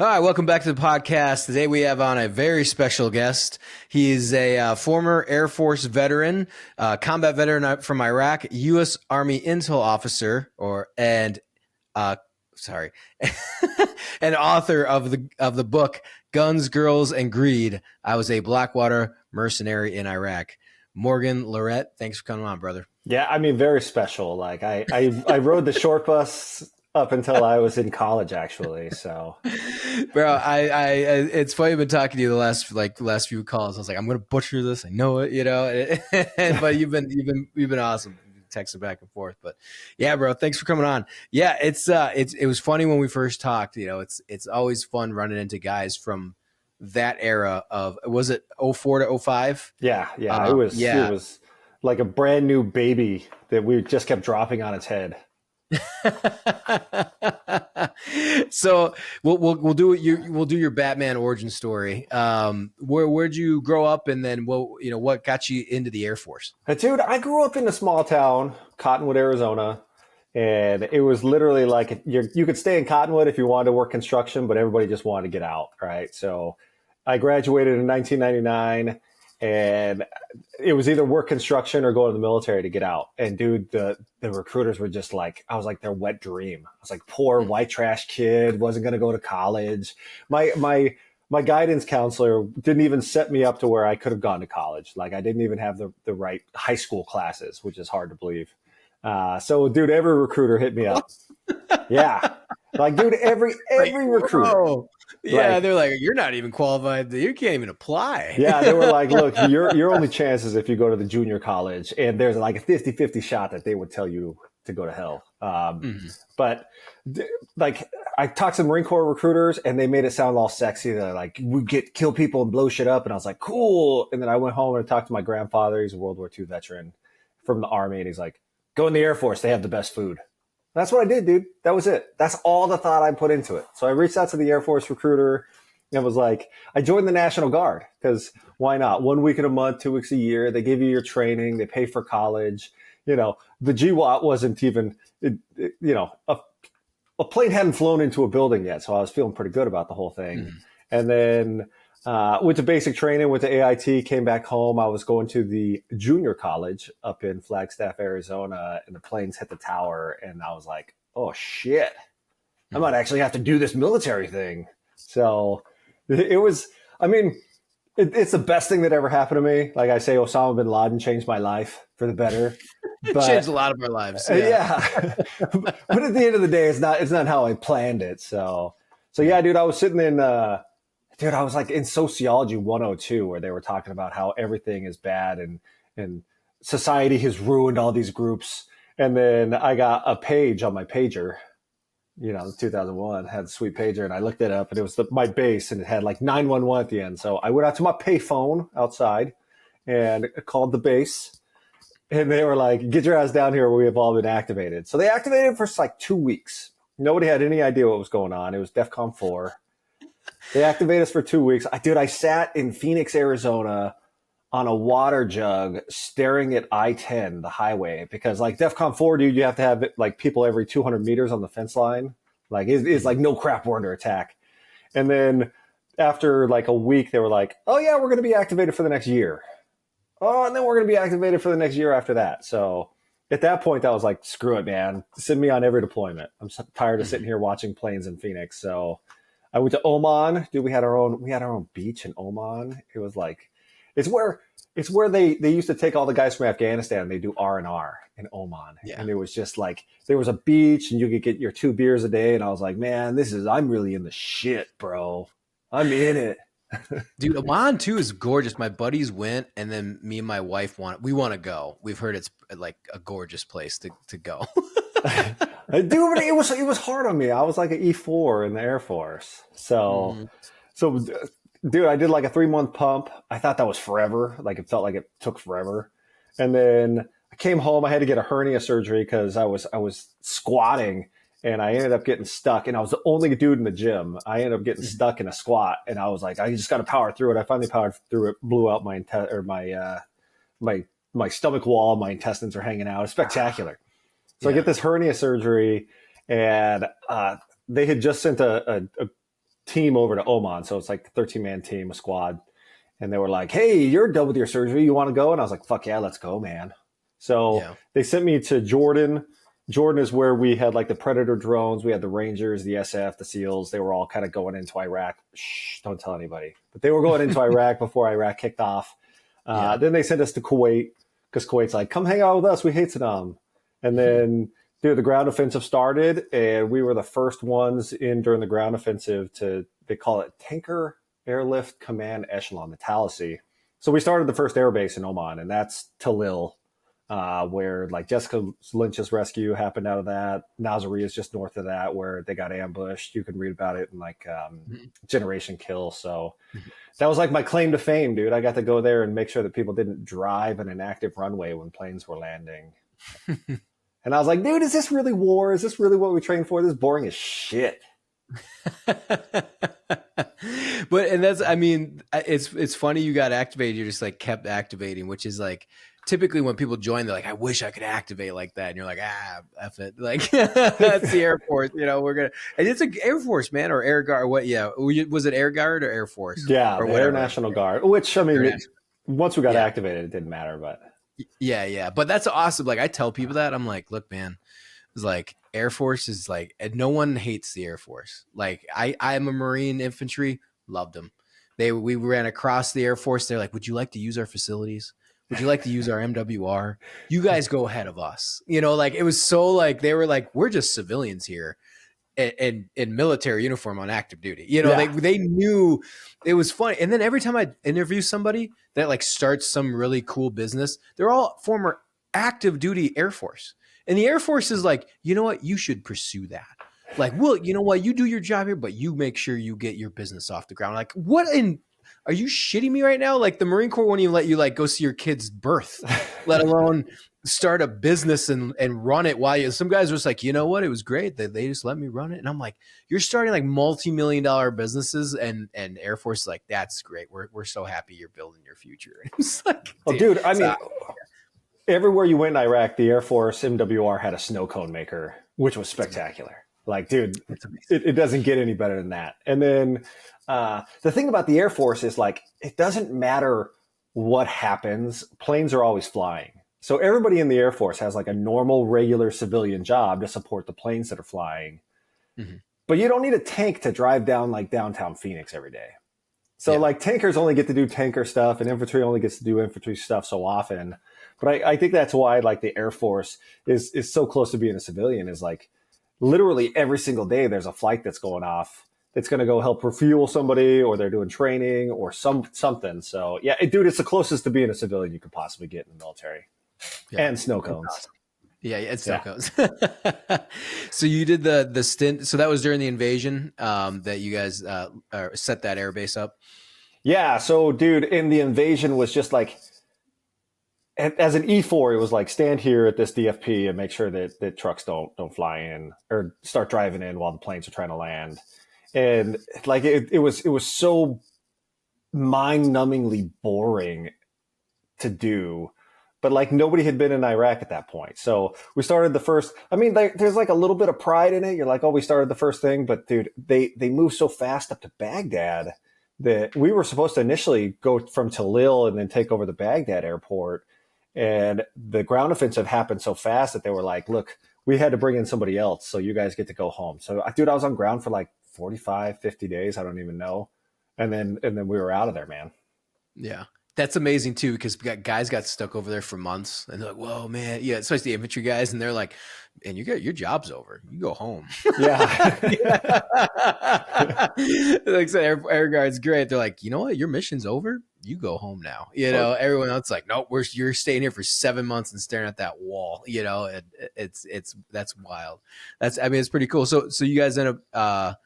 All right, welcome back to the podcast. Today we have on a very special guest. He is a former Air Force veteran, combat veteran from Iraq, U.S. Army Intel officer, and author of the book Guns, Girls, and Greed. I was a Blackwater mercenary in Iraq. Morgan Lerette, thanks for coming on, brother. Yeah, I mean, very special. Like I rode the short bus up until I was in college, actually. So, bro, I it's funny. I've been talking to you the last few calls. I was like, I'm gonna butcher this. I know it, but you've been awesome. Texting back and forth, but yeah, bro, thanks for coming on. Yeah, it was funny when we first talked. It's always fun running into guys from that era of, was it 04 to 05? Yeah. It was like a brand new baby that we just kept dropping on its head. So we'll do your Batman origin story. Where'd you grow up, and then what got you into the Air Force? Dude, I grew up in a small town, Cottonwood, Arizona, and it was literally like you could stay in Cottonwood if you wanted to work construction, but everybody just wanted to get out, right? So I graduated in 1999. And it was either work construction or go to the military to get out. And dude, the recruiters were just like, I was like their wet dream. I was like, poor white trash kid, wasn't going to go to college. My guidance counselor didn't even set me up to where I could have gone to college. Like I didn't even have the right high school classes, which is hard to believe. So dude, every recruiter hit me up. Yeah. Like, dude, every recruiter. Bro. Yeah, they're like, you're not even qualified. You can't even apply. Yeah, they were like, look, your only chance is if you go to the junior college, and there's like a 50-50 shot that they would tell you to go to hell. But like, I talked to Marine Corps recruiters, and they made it sound all sexy. They're like, we kill people and blow shit up, and I was like, cool. And then I went home and talked to my grandfather. He's a World War II veteran from the Army, and he's like, go in the Air Force. They have the best food. That's what I did, dude. That was it. That's all the thought I put into it. So I reached out to the Air Force recruiter and was like, I joined the National Guard because why not? 1 week in a month, 2 weeks a year. They give you your training. They pay for college. The GWAT wasn't even, a plane hadn't flown into a building yet. So I was feeling pretty good about the whole thing. And then went to basic training, went to AIT, came back home. I was going to the junior college up in Flagstaff, Arizona, and the planes hit the tower. And I was like, oh, shit, I might actually have to do this military thing. So it was, I mean, it's the best thing that ever happened to me. Like I say, Osama bin Laden changed my life for the better. It changed a lot of our lives. Yeah. But at the end of the day, it's not how I planned it. So yeah, dude, I was sitting in, I was like in Sociology 102, where they were talking about how everything is bad and society has ruined all these groups. And then I got a page on my pager, 2001, had the sweet pager, and I looked it up, and it was my base, and it had like 911 at the end. So I went out to my payphone outside and called the base, and they were like, get your ass down here, we have all been activated. So they activated for like 2 weeks. Nobody had any idea what was going on. It was DEFCON 4. They activated us for 2 weeks. I sat in Phoenix, Arizona on a water jug staring at I-10, the highway, because like DEFCON 4, dude, you have to have like people every 200 meters on the fence line. Like it's like no crap, we're under attack. And then after like a week, they were like, oh yeah, we're going to be activated for the next year. Oh, and then we're going to be activated for the next year after that. So at that point, I was like, screw it, man. Send me on every deployment. I'm so tired of sitting here watching planes in Phoenix. So I went to Oman. Dude, we had our own beach in Oman. It was like, it's where they used to take all the guys from Afghanistan and they do R&R in Oman. Yeah. And it was just like, there was a beach and you could get your 2 beers a day. And I was like, man, I'm really in the shit, bro. I'm in it. Dude, Oman too is gorgeous. My buddies went, and then me and my wife want to go. We've heard it's like a gorgeous place to go. Dude, but it was hard on me. I was like an E4 in the Air Force. So dude, I did like a 3-month pump. I thought that was forever. Like it felt like it took forever. And then I came home. I had to get a hernia surgery because I was squatting, and I ended up getting stuck. And I was the only dude in the gym. I ended up getting stuck in a squat, and I was like, I just got to power through it. I finally powered through it, blew out my stomach wall. My intestines are hanging out. It's spectacular. So I get this hernia surgery, and they had just sent a team over to Oman. So it's like the 13-man team, a squad. And they were like, hey, you're done with your surgery. You want to go? And I was like, fuck yeah, let's go, man. So they sent me to Jordan. Jordan is where we had like the Predator drones. We had the Rangers, the SF, the SEALs. They were all kind of going into Iraq. Shh, don't tell anybody. But they were going into Iraq before Iraq kicked off. Then they sent us to Kuwait because Kuwait's like, come hang out with us. We hate Saddam. And then, dude, the ground offensive started, and we were the first ones in during the ground offensive they call it Tanker Airlift Command Echelon, the Talasy. So we started the first air base in Oman, and that's Talil. Where like Jessica Lynch's rescue happened out of that. Nasiriyah is just north of that, where they got ambushed. You can read about it in like Generation Kill. So that was like my claim to fame, dude. I got to go there and make sure that people didn't drive in an active runway when planes were landing. And I was like, dude, is this really war? Is this really what we trained for? This is boring as shit. It's funny you got activated. You just like kept activating, which is like, typically when people join, they're like, I wish I could activate like that. And you're like, F it. Like, that's the Air Force. And it's an Air Force, man, or Air Guard. What? Yeah. Was it Air Guard or Air Force? Yeah. Or Air National Guard, which, once we got activated, it didn't matter, but. Yeah. But that's awesome. Like, I tell people that. I'm like, look, man, it's like Air Force is like, no one hates the Air Force. Like, I'm a Marine infantry, loved them. We ran across the Air Force. They're like, would you like to use our facilities? Would you like to use our MWR? You guys go ahead of us. Like it was so like, they were like, we're just civilians here in military uniform on active duty. They knew it was funny. And then every time I interview somebody that like starts some really cool business, they're all former active duty Air Force. And the Air Force is like, you know what? You should pursue that. Like, well, you know what? You do your job here, but you make sure you get your business off the ground. Like, are you shitting me right now? Like the Marine Corps won't even let you like go see your kid's birth, let alone start a business and run it while some guys were just like, you know what? It was great. They just let me run it. And I'm like, you're starting like multi-million-dollar businesses and Air Force is like, that's great. We're so happy you're building your future. It's like, dude, everywhere you went in Iraq, the Air Force MWR had a snow cone maker, which was spectacular. Like, dude, it doesn't get any better than that. And then the thing about the Air Force is like, it doesn't matter what happens. Planes are always flying. So everybody in the Air Force has like a normal, regular civilian job to support the planes that are flying. Mm-hmm. But you don't need a tank to drive down like downtown Phoenix every day. So like tankers only get to do tanker stuff and infantry only gets to do infantry stuff so often. But I think that's why like the Air Force is so close to being a civilian is like, literally every single day there's a flight that's going off that's going to go help refuel somebody or they're doing training or something. So yeah, dude, it's the closest to being a civilian you could possibly get in the military. And snow cones. Awesome. Yeah, it's snow cones. So you did the stint. So that was during the invasion that you guys set that air base up. Yeah. So dude, and the invasion was just like, as an E4, it was like stand here at this DFP and make sure that trucks don't fly in or start driving in while the planes are trying to land. And like it was so mind-numbingly boring to do, but like nobody had been in Iraq at that point. So we started the first. I mean, there's like a little bit of pride in it. You're like, oh, we started the first thing, but dude, they moved so fast up to Baghdad that we were supposed to initially go from Talil and then take over the Baghdad airport. And the ground offensive happened so fast that they were like, look, we had to bring in somebody else. So you guys get to go home. So dude, I was on ground for like 45, 50 days. I don't even know. And then we were out of there, man. Yeah. That's amazing too, because guys got stuck over there for months and they're like, whoa, man. Yeah. Especially the infantry guys. And they're like, and your job's over. You go home. Yeah. Like I said, Air Guard's great. They're like, you know what? Your mission's over. You go home now. Everyone else is like, nope, you're staying here for 7 months and staring at that wall. That's wild. It's pretty cool. So you guys end up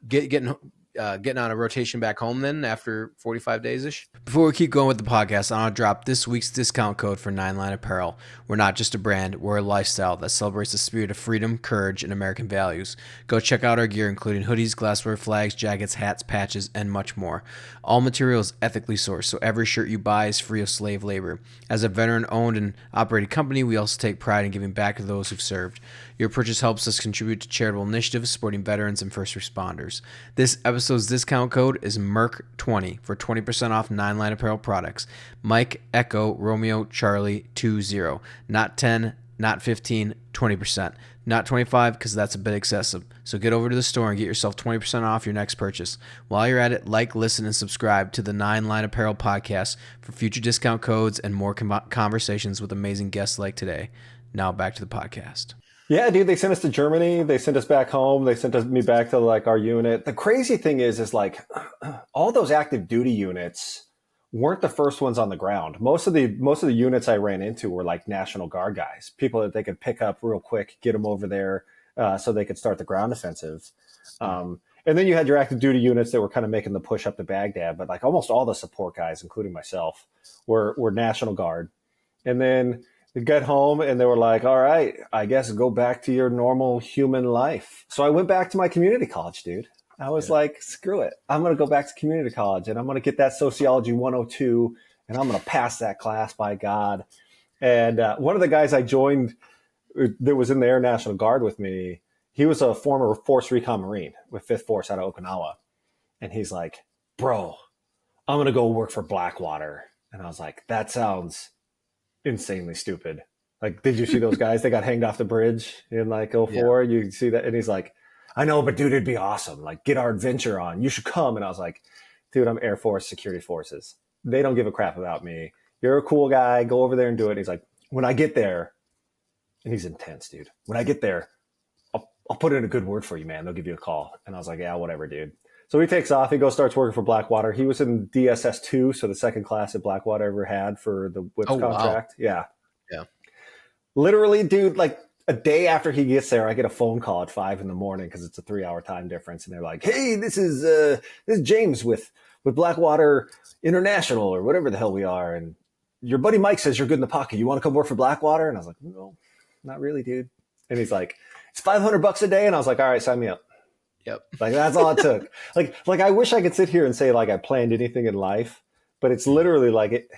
getting on a rotation back home then after 45 days ish. Before we keep going with the podcast, I want to drop this week's discount code for 9line Apparel. We're not just a brand, we're a lifestyle that celebrates the spirit of freedom, courage, and American values. Go check out our gear, including hoodies, glassware, flags, jackets, hats, patches, and much more. All material is ethically sourced, so every shirt you buy is free of slave labor. As a veteran-owned and operated company, we also take pride in giving back to those who've served. Your purchase helps us contribute to charitable initiatives supporting veterans and first responders. This episode episode's discount code is MERC20 for 20% off 9-line apparel products. Mike Echo Romeo Charlie 20. Not 10, not 15, 20%. Not 25 because that's a bit excessive. So get over to the store and get yourself 20% off your next purchase. While you're at it, like, listen, and subscribe to the 9-line Apparel podcast for future discount codes and more conversations with amazing guests like today. Now back to the podcast. Yeah, dude, they sent us to Germany. They sent us back home. They sent me back to like our unit. The crazy thing is like all those active duty units weren't the first ones on the ground. Most of the units I ran into were like National Guard guys, people that they could pick up real quick, get them over there so they could start the ground offensive. And then you had your active duty units that were kind of making the push up to Baghdad. But like almost all the support guys, including myself, were National Guard. And then they got home and they were like, all right, I guess go back to your normal human life. So I went back to my community college, dude. I was like, screw it. I'm going to go back to community college and I'm going to get that Sociology 102 and I'm going to pass that class, by God. And one of the guys I joined that was in the Air National Guard with me, he was a former Force Recon Marine with 5th Force out of Okinawa. And he's like, bro, I'm going to go work for Blackwater. And I was like, that sounds insanely stupid. Like, did you see those guys that got hanged off the bridge in like '04? Yeah. You see that? And he's like, I know, but dude, it'd be awesome. Like, get our adventure on. You should come. And I was like, dude, I'm Air Force Security Forces. They don't give a crap about me. You're a cool guy. Go over there and do it. And he's like, when I get there, and he's intense, dude. When I get there, I'll put in a good word for you, man. They'll give you a call. And I was like, yeah, whatever, dude. So he takes off. He goes, starts working for Blackwater. He was in DSS 2, so the second class that Blackwater ever had for the whips contract. Wow. Yeah. Literally, dude, like a day after he gets there, I get a phone call at 5 a.m. because it's a 3-hour time difference. And they're like, hey, this is James with Blackwater International or whatever the hell we are. And your buddy Mike says you're good in the pocket. You want to come work for Blackwater? And I was like, no, not really, dude. And he's like, it's $500 a day. And I was like, all right, sign me up. Yep. Like that's all it took. Like I wish I could sit here and say like I planned anything in life, but it's literally like it,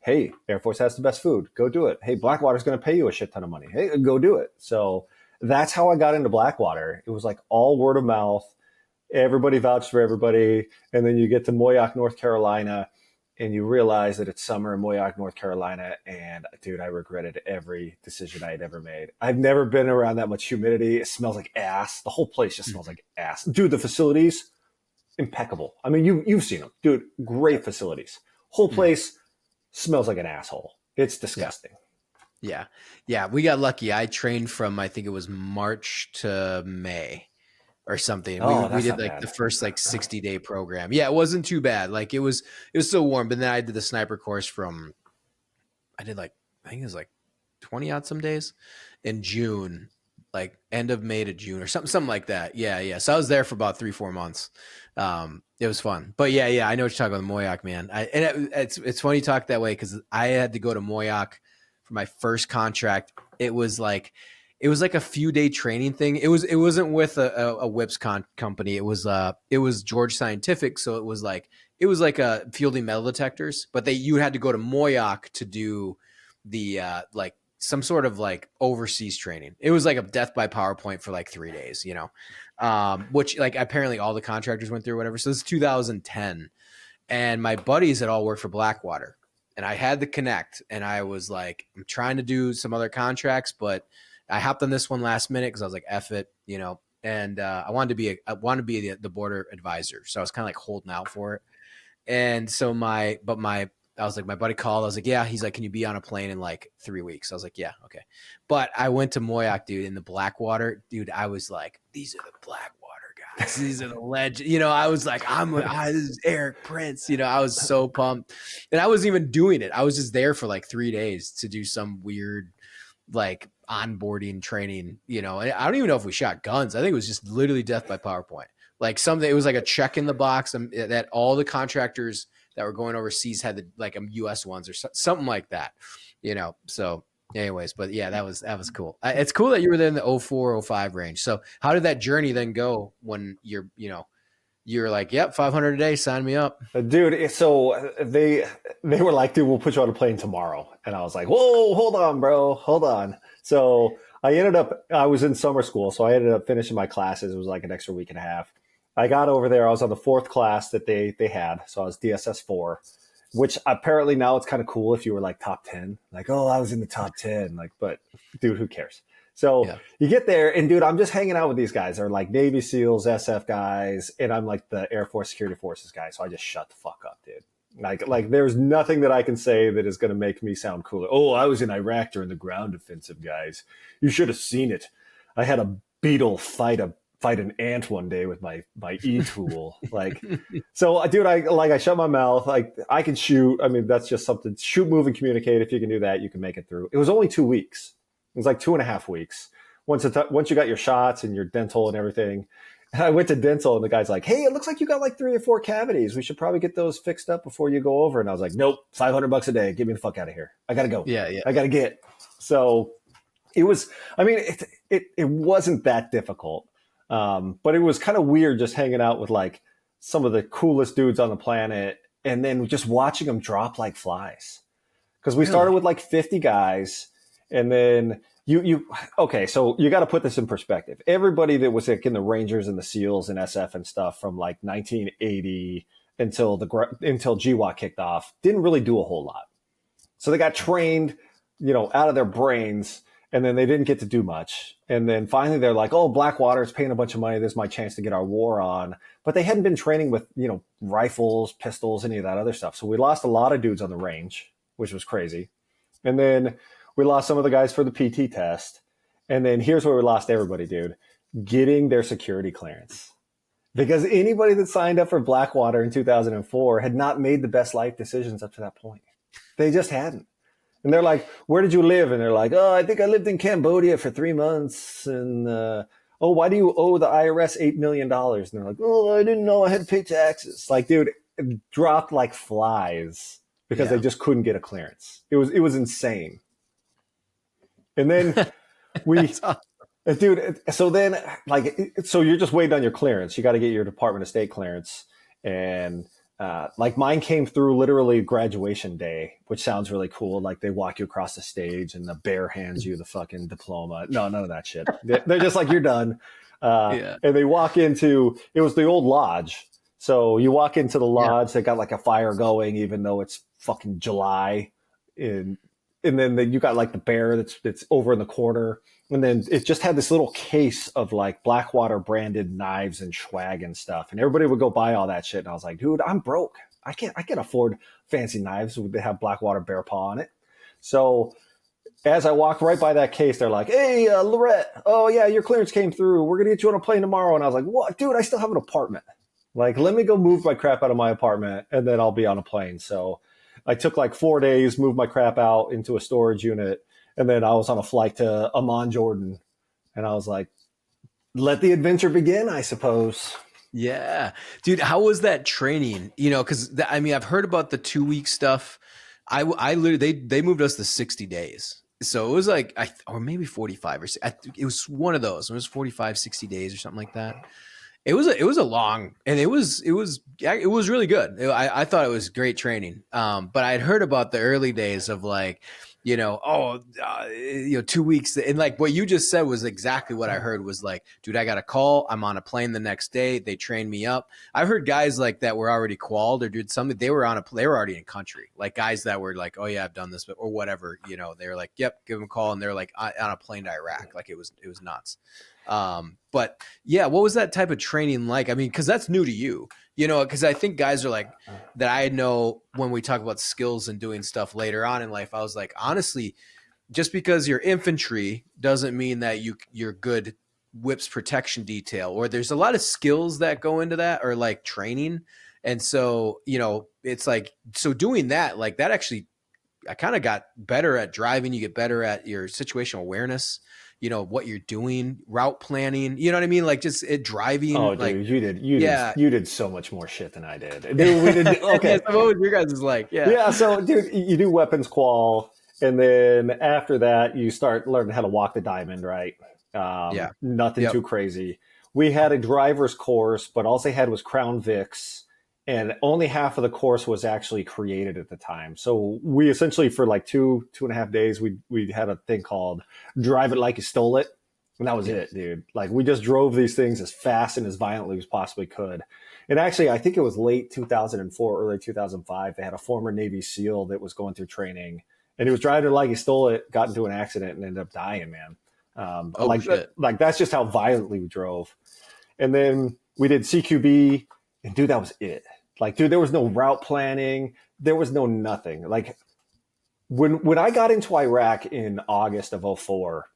hey, Air Force has the best food. Go do it. Hey, Blackwater's going to pay you a shit ton of money. Hey, go do it. So that's how I got into Blackwater. It was like all word of mouth. Everybody vouched for everybody. And then you get to Moyock, North Carolina, and you realize that it's summer in Moyock, North Carolina. And dude, I regretted every decision I had ever made. I've never been around that much humidity. It smells like ass. The whole place just smells like ass. Dude, the facilities, impeccable. I mean, you've seen them. Dude, great facilities. Whole place smells like an asshole. It's disgusting. Yeah. We got lucky. I trained from, I think it was March to May. Or something. We did like the first like 60-day program. Yeah, it wasn't too bad. Like it was still warm. But then I did the sniper course I think it was like 20 odd some days in June, like end of May to June or something like that. Yeah. So I was there for about 3-4 months. It was fun. But yeah, I know what you're talking about, Moyock, man. It's funny you talk that way because I had to go to Moyock for my first contract. It was like a few day training thing. It wasn't with a whips company. It was George Scientific. So it was like a fielding metal detectors, but you had to go to Moyock to do the like some sort of like overseas training. It was like a death by PowerPoint for like 3 days, which like apparently all the contractors went through or whatever. So this is 2010 and my buddies had all worked for Blackwater and I had to connect and I was like, I'm trying to do some other contracts, but I hopped on this one last minute because I was like, F it, and I wanted to be the border advisor. So I was kind of like holding out for it. And so I was like, my buddy called. I was like, yeah. He's like, can you be on a plane in like 3 weeks? I was like, yeah, okay. But I went to Moyock, dude, in the Blackwater. Dude, I was like, these are the Blackwater guys. These are the legends. I was like, this is Eric Prince. I was so pumped. And I wasn't even doing it. I was just there for like 3 days to do some weird like onboarding training, I don't even know if we shot guns. I think it was just literally death by PowerPoint. Like something, it was like a check in the box that all the contractors that were going overseas had like US ones or something like that, So anyways, but yeah, that was cool. It's cool that you were there in the 04-05 range. So how did that journey then go when you're like, yep, 500 a day, sign me up. Dude, so they were like, dude, we'll put you on a plane tomorrow. And I was like, whoa, hold on, bro, hold on. So I was in summer school, so I ended up finishing my classes. It was like an extra week and a half. I got over there. I was on the fourth class that they had. So I was DSS 4, which apparently now it's kind of cool if you were like top 10. Like, oh, I was in the top 10. Like, but dude, who cares? So you get there and dude, I'm just hanging out with these guys. They're like Navy SEALs, SF guys, and I'm like the Air Force Security Forces guy. So I just shut the fuck up, dude. Like there's nothing that I can say that is going to make me sound cooler. Oh, I was in Iraq during the ground offensive, guys. You should have seen it. I had a beetle fight an ant one day with my e-tool. Like, so dude, I shut my mouth. Like I can shoot. I mean, that's just something. Shoot, move, and communicate. If you can do that, you can make it through. It was only 2 weeks. It was like 2.5 weeks. Once you got your shots and your dental and everything. And I went to dental and the guy's like, hey, it looks like you got like 3 or 4 cavities. We should probably get those fixed up before you go over. And I was like, nope, $500 a day. Get me the fuck out of here. I got to go. Yeah. I got to get. So it was, I mean, it wasn't that difficult. But it was kind of weird just hanging out with like some of the coolest dudes on the planet and then just watching them drop like flies. Because we started with like 50 guys and then okay, so you got to put this in perspective. Everybody that was like in the Rangers and the SEALs and SF and stuff from like 1980 until GWOT kicked off didn't really do a whole lot. So they got trained, out of their brains, and then they didn't get to do much. And then finally they're like, oh, Blackwater is paying a bunch of money. This is my chance to get our war on. But they hadn't been training with, rifles, pistols, any of that other stuff. So we lost a lot of dudes on the range, which was crazy. And then we lost some of the guys for the PT test. And then here's where we lost everybody, dude. Getting their security clearance. Because anybody that signed up for Blackwater in 2004 had not made the best life decisions up to that point. They just hadn't. And they're like, where did you live? And they're like, oh, I think I lived in Cambodia for 3 months. And, why do you owe the IRS $8 million? And they're like, oh, I didn't know I had to pay taxes. Like, dude, it dropped like flies because they just couldn't get a clearance. It was insane. And then dude, so then so you're just waiting on your clearance. You got to get your Department of State clearance. And mine came through literally graduation day, which sounds really cool. Like they walk you across the stage and the bear hands you the fucking diploma. No, none of that shit. They're just like, you're done. And they walk into, it was the old lodge. So you walk into the lodge, they got like a fire going, even though it's fucking July. And then you got like the bear that's over in the corner. And then it just had this little case of like Blackwater branded knives and swag and stuff. And everybody would go buy all that shit. And I was like, dude, I'm broke. I can't afford fancy knives that have Blackwater bear paw on it. So as I walk right by that case, they're like, hey, Lerette, oh yeah, your clearance came through. We're going to get you on a plane tomorrow. And I was like, what? Dude, I still have an apartment. Like, let me go move my crap out of my apartment and then I'll be on a plane. So I took like 4 days, moved my crap out into a storage unit. And then I was on a flight to Amman, Jordan. And I was like, let the adventure begin, I suppose. Yeah. Dude, how was that training? Because I've heard about the 2-week stuff. I literally, they moved us to 60 days. So it was like, or maybe 45 or it was one of those. It was 45, 60 days or something like that. It was a long, and it was really good. I thought it was great training. But I'd heard about the early days of like, 2 weeks. And like what you just said was exactly what I heard was like, dude, I got a call. I'm on a plane the next day. They trained me up. I've heard guys like that were already qualled or did something. They were already in country. Like guys that were like, oh yeah, I've done this or whatever, they were like, yep, give them a call. And they're like on a plane to Iraq. Like it was nuts. But yeah, what was that type of training like? I mean, cause that's new to you, cause I think guys are like that. I know when we talk about skills and doing stuff later on in life, I was like, honestly, just because you're infantry doesn't mean that you're good whips protection detail, or there's a lot of skills that go into that or like training. And so, it's like, so doing that, like that actually, I kind of got better at driving. You get better at your situational awareness, what you're doing, route planning, you know what I mean? Like just driving. Oh, dude, like, you did so much more shit than I did. Dude, we did, okay. So what was your guys' like? Yeah. Yeah. So dude, you do weapons qual. And then after that, you start learning how to walk the diamond, right? Nothing too crazy. We had a driver's course, but all they had was Crown Vics. And only half of the course was actually created at the time. So we essentially, for like 2.5 days, we had a thing called Drive It Like You Stole It. And that was it, dude. Like we just drove these things as fast and as violently as possibly could. And actually, I think it was late 2004, early 2005. They had a former Navy SEAL that was going through training, and he was driving like he stole it, got into an accident, and ended up dying, man. Shit. Like that's just how violently we drove. And then we did CQB, and dude, that was it. Like, dude, there was no route planning. There was no nothing. Like when I got into Iraq in August of '04,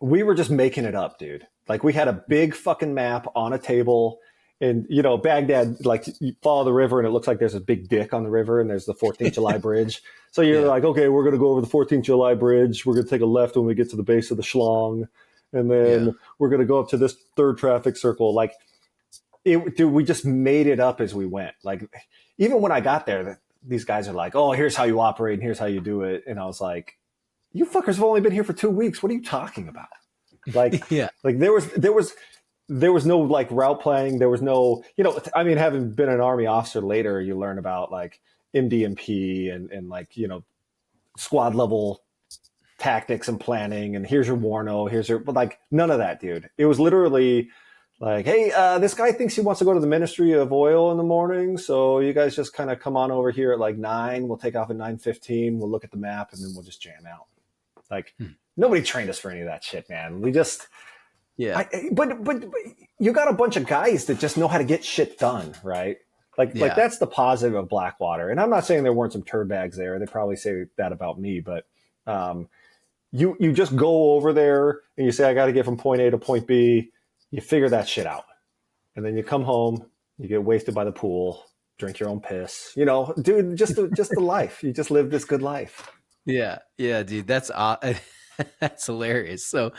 we were just making it up, dude. Like we had a big fucking map on a table, and you know, Baghdad, like you follow the river and it looks like there's a big dick on the river and there's the 14th July bridge. So you're like, okay, we're going to go over the 14th July bridge. We're going to take a left when we get to the base of the schlong. And then we're going to go up to this third traffic circle. Like dude, we just made it up as we went. Like even when I got there, these guys are like, oh, here's how you operate and here's how you do it. And I was like, you fuckers have only been here for 2 weeks. What are you talking about? Like, like there was no like route planning. There was no, you know, I mean, having been an Army officer later, you learn about like MDMP and like, you know, squad level tactics and planning. And here's your Warno, but like none of that, dude. It was literally like, hey, this guy thinks he wants to go to the Ministry of Oil in the morning. So you guys just kind of come on over here at like 9. We'll take off at 9:15. We'll look at the map and then we'll just jam out. Like nobody trained us for any of that shit, man. We just, but you got a bunch of guys that just know how to get shit done, right? Like that's the positive of Blackwater. And I'm not saying there weren't some turd bags there. They probably say that about me, but you just go over there and you say, I got to get from point A to point B. You figure that shit out. And then you come home, you get wasted by the pool, drink your own piss, you know, dude, just the life. You just live this good life. Yeah, dude, that's that's hilarious. So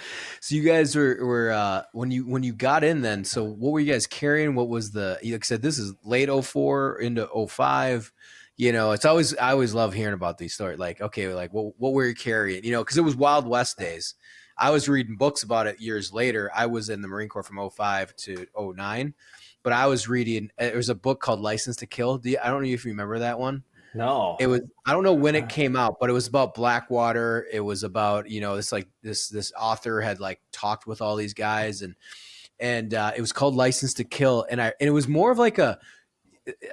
you guys were when you got in then. So what were you guys carrying? What was like I said, this is late '04 into '05. You know, I always love hearing about these stories. Like, okay, like what were you carrying? You know, because it was Wild West days. I was reading books about it years later. I was in the Marine Corps from '05 to '09, but I was reading. There was a book called License to Kill. I don't know if you remember that one. No, it was. I don't know when it came out, but it was about Blackwater. It was about, you know, this author had like talked with all these guys, and it was called License to Kill, and it was more of like I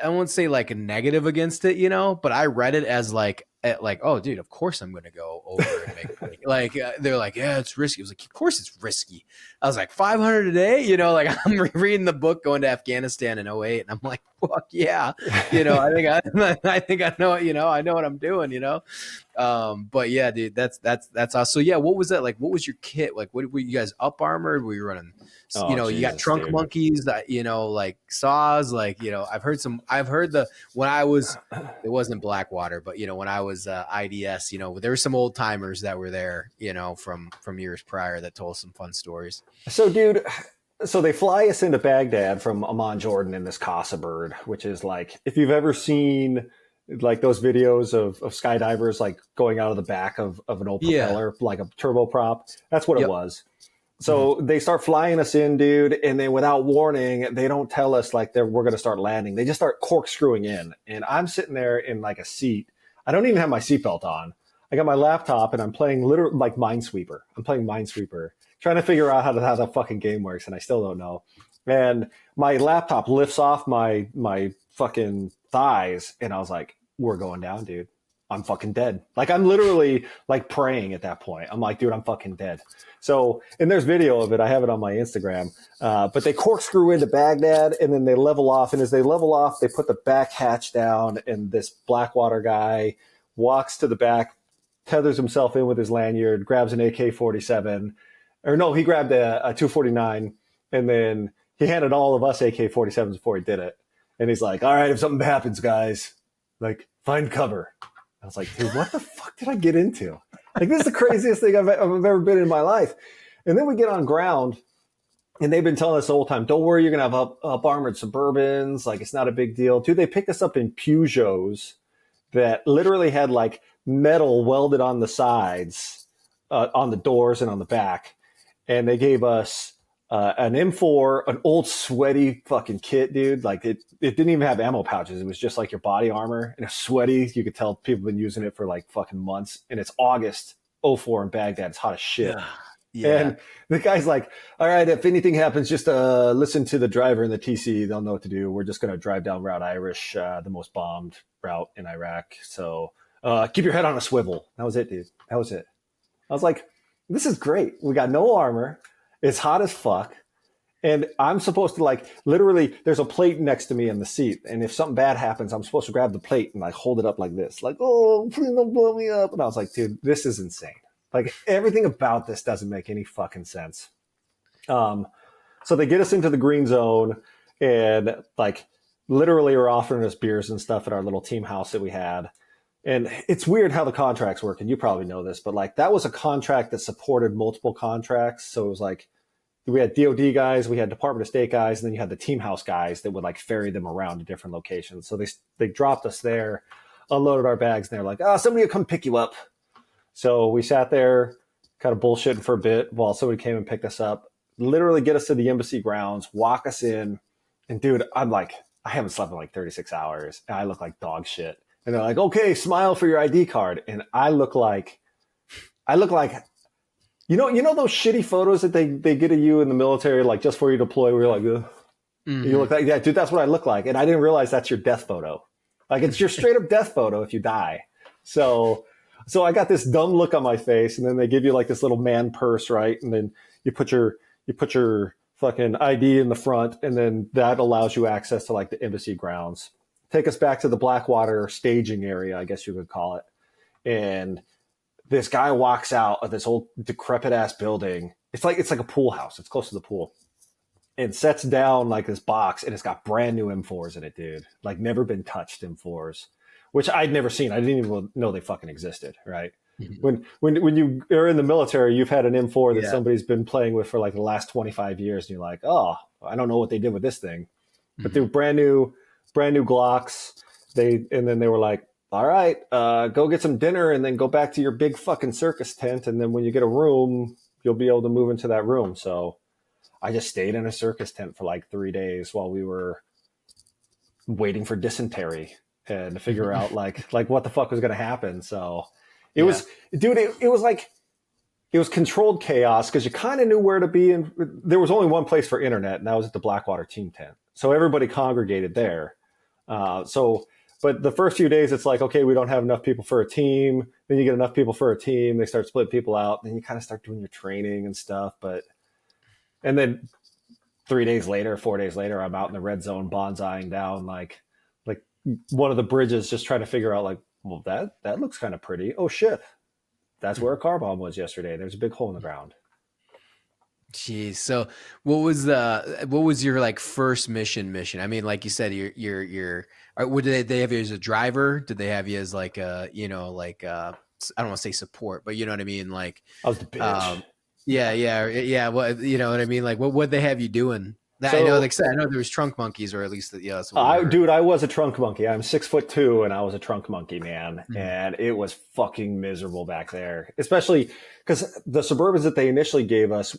won't say like a negative against it, you know, but I read it as like, oh, dude, of course I'm going to go over and make money. Like they're like, yeah, it's risky. I was like, of course it's risky. I was like, 500 a day, you know, like I'm reading the book going to Afghanistan in '08, and I'm like, fuck yeah, you know, I think I know, you know, I know what I'm doing, you know. But yeah, dude, that's awesome. So yeah, what was that like? What was your kit like? What were you guys up armored? Were you running? You know, you got trunk monkeys, you know, like saws, like, you know, I've heard when I was, it wasn't Blackwater, but, you know, when I was IDS, you know, there were some old timers that were there, you know, from years prior that told some fun stories. So, dude, they fly us into Baghdad from Amman, Jordan in this Casa bird, which is like, if you've ever seen like those videos of skydivers, like going out of the back of an old propeller, like a turboprop, that's what it was. So they start flying us in, dude, and then without warning, they don't tell us like we're going to start landing. They just start corkscrewing in, and I'm sitting there in like a seat. I don't even have my seatbelt on. I got my laptop, and I'm playing literally like Minesweeper. I'm playing Minesweeper, trying to figure out how the fucking game works, and I still don't know. And my laptop lifts off my fucking thighs, and I was like, we're going down, dude. I'm fucking dead. Like I'm literally like praying at that point. I'm like, dude, I'm fucking dead. So, and there's video of it. I have it on my Instagram. But they corkscrew into Baghdad and then they level off. And as they level off, they put the back hatch down and this Blackwater guy walks to the back, tethers himself in with his lanyard, grabs an AK-47, or no, he grabbed a 249, and then he handed all of us AK-47s before he did it. And he's like, all right, if something happens, guys, like find cover. I was like, dude, what the fuck did I get into? Like, this is the craziest thing I've ever been in my life. And then we get on ground, and they've been telling us the whole time, don't worry, you're going to have up armored Suburbans. Like, it's not a big deal. Dude, they picked us up in Peugeots that literally had, like, metal welded on the sides, on the doors and on the back. And they gave us an M4, an old sweaty fucking kit, dude. Like it didn't even have ammo pouches. It was just like your body armor, and it's sweaty. You could tell people have been using it for like fucking months. And it's August '04 in Baghdad. It's hot as shit. Yeah. Yeah. And the guy's like, all right, if anything happens, just listen to the driver and the TC. They'll know what to do. We're just going to drive down Route Irish, the most bombed route in Iraq. So keep your head on a swivel. That was it, dude. That was it. I was like, this is great. We got no armor. It's hot as fuck. And I'm supposed to like literally there's a plate next to me in the seat. And if something bad happens, I'm supposed to grab the plate and like hold it up like this. Like, oh, please don't blow me up. And I was like, dude, this is insane. Like everything about this doesn't make any fucking sense. So they get us into the green zone and like literally are offering us beers and stuff at our little team house that we had. And it's weird how the contracts work. And you probably know this, but like that was a contract that supported multiple contracts. So it was like, we had DOD guys, we had Department of State guys, and then you had the team house guys that would like ferry them around to different locations. So they dropped us there, unloaded our bags, and they're like, oh, somebody will come pick you up. So we sat there kind of bullshitting for a bit while somebody came and picked us up, literally get us to the embassy grounds, walk us in. And dude, I'm like, I haven't slept in like 36 hours and I look like dog shit. And they're like, okay, smile for your ID card. And I look like, you know those shitty photos that they get of you in the military, like just before you deploy, where you're like, you look like, yeah, dude, that's what I look like. And I didn't realize that's your death photo. Like it's your straight up death photo if you die. So I got this dumb look on my face, and then they give you like this little man purse, right? And then you put your fucking ID in the front, and then that allows you access to like the embassy grounds. Take us back to the Blackwater staging area, I guess you could call it. And this guy walks out of this old decrepit ass building. It's like a pool house. It's close to the pool, and sets down like this box, and it's got brand new M4s in it, dude. Like never been touched M4s, which I'd never seen. I didn't even know they fucking existed. Right. Mm-hmm. When you are in the military, you've had an M4 that somebody's been playing with for like the last 25 years, and you're like, oh, I don't know what they did with this thing, but they were brand new Glocks. And then they were like, all right, go get some dinner and then go back to your big fucking circus tent. And then when you get a room, you'll be able to move into that room. So I just stayed in a circus tent for like 3 days while we were waiting for dysentery and to figure out like what the fuck was going to happen. So it was, dude, it was like, it was controlled chaos because you kind of knew where to be. And there was only one place for internet, and that was at the Blackwater team tent. So everybody congregated there. But the first few days, it's like, okay, we don't have enough people for a team. Then you get enough people for a team. They start splitting people out. Then you kind of start doing your training and stuff. And then 4 days later, I'm out in the red zone bonsaiing down like one of the bridges, just trying to figure out like, well, that looks kind of pretty. Oh shit, that's where a car bomb was yesterday. There's a big hole in the ground. Jeez. So what was your like first mission? I mean, like you said, what did they have you as a driver? Did they have you as like I don't want to say support, but you know what I mean? Like I was the bitch. Yeah. What, you know what I mean? Like what they have you doing? I know there was trunk monkeys, or at least that's what dude, I was a trunk monkey. I'm 6'2" and I was a trunk monkey, man. Mm-hmm. And it was fucking miserable back there, especially because the Suburbans that they initially gave us,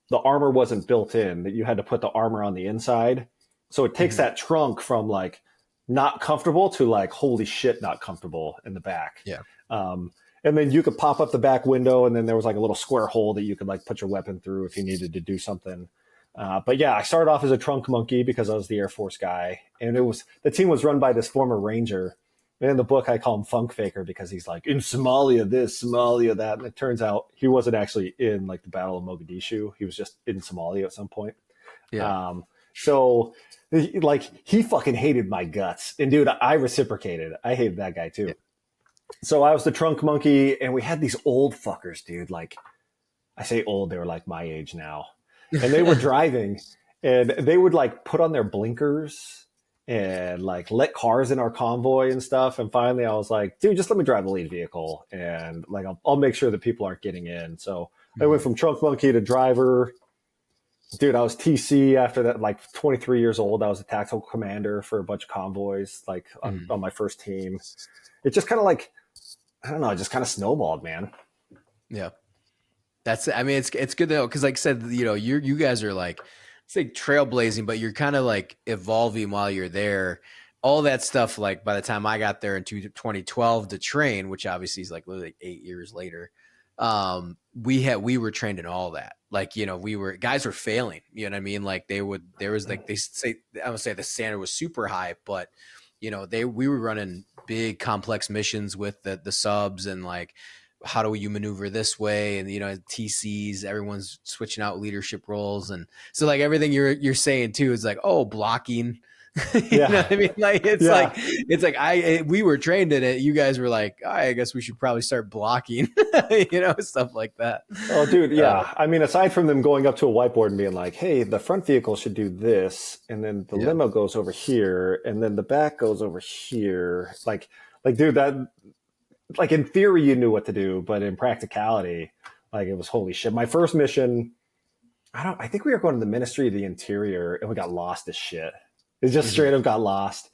the armor wasn't built in, that you had to put the armor on the inside. So it takes that trunk from like not comfortable to like, holy shit, not comfortable in the back. Yeah. And then you could pop up the back window, and then there was like a little square hole that you could like put your weapon through if you needed to do something. But yeah, I started off as a trunk monkey because I was the Air Force guy, and the team was run by this former Ranger. And in the book, I call him Funk Faker because he's like, in Somalia this, Somalia that. And it turns out he wasn't actually in like the Battle of Mogadishu. He was just in Somalia at some point. Yeah. So like he fucking hated my guts, and dude, I reciprocated. I hated that guy too. Yeah. So I was the trunk monkey, and we had these old fuckers, dude. Like I say old, they were like my age now. And they were driving, and they would like put on their blinkers and like let cars in our convoy and stuff. And finally I was like, dude, just let me drive the lead vehicle, and like I'll make sure that people aren't getting in. So I went from trunk monkey to driver. Dude, I was TC after that, like 23 years old. I was a tactical commander for a bunch of convoys, like on my first team. It just kind of like, I don't know, it just kind of snowballed, man. Yeah. It's good though, because like I said, you guys are like, it's like trailblazing, but you're kind of like evolving while you're there. All that stuff, like by the time I got there in 2012 to train, which obviously is like literally 8 years later, we were trained in all that. Like, guys were failing, you know what I mean? Like there was like, they say, I would say the standard was super high, but we were running big complex missions with the subs, and like, how do you maneuver this way? And, TCs, everyone's switching out leadership roles. And so like everything you're saying too is like, oh, blocking, you know Yeah. what I mean? Like, Yeah. we were trained in it. You guys were like, I guess we should probably start blocking, stuff like that. Oh, dude. Yeah. I mean, aside from them going up to a whiteboard and being like, hey, the front vehicle should do this. And then the Yeah. limo goes over here. And then the back goes over here. Like, dude, that, like in theory, you knew what to do, but in practicality, like it was holy shit. My first mission, I think we were going to the Ministry of the Interior and we got lost as shit. It just straight up got lost.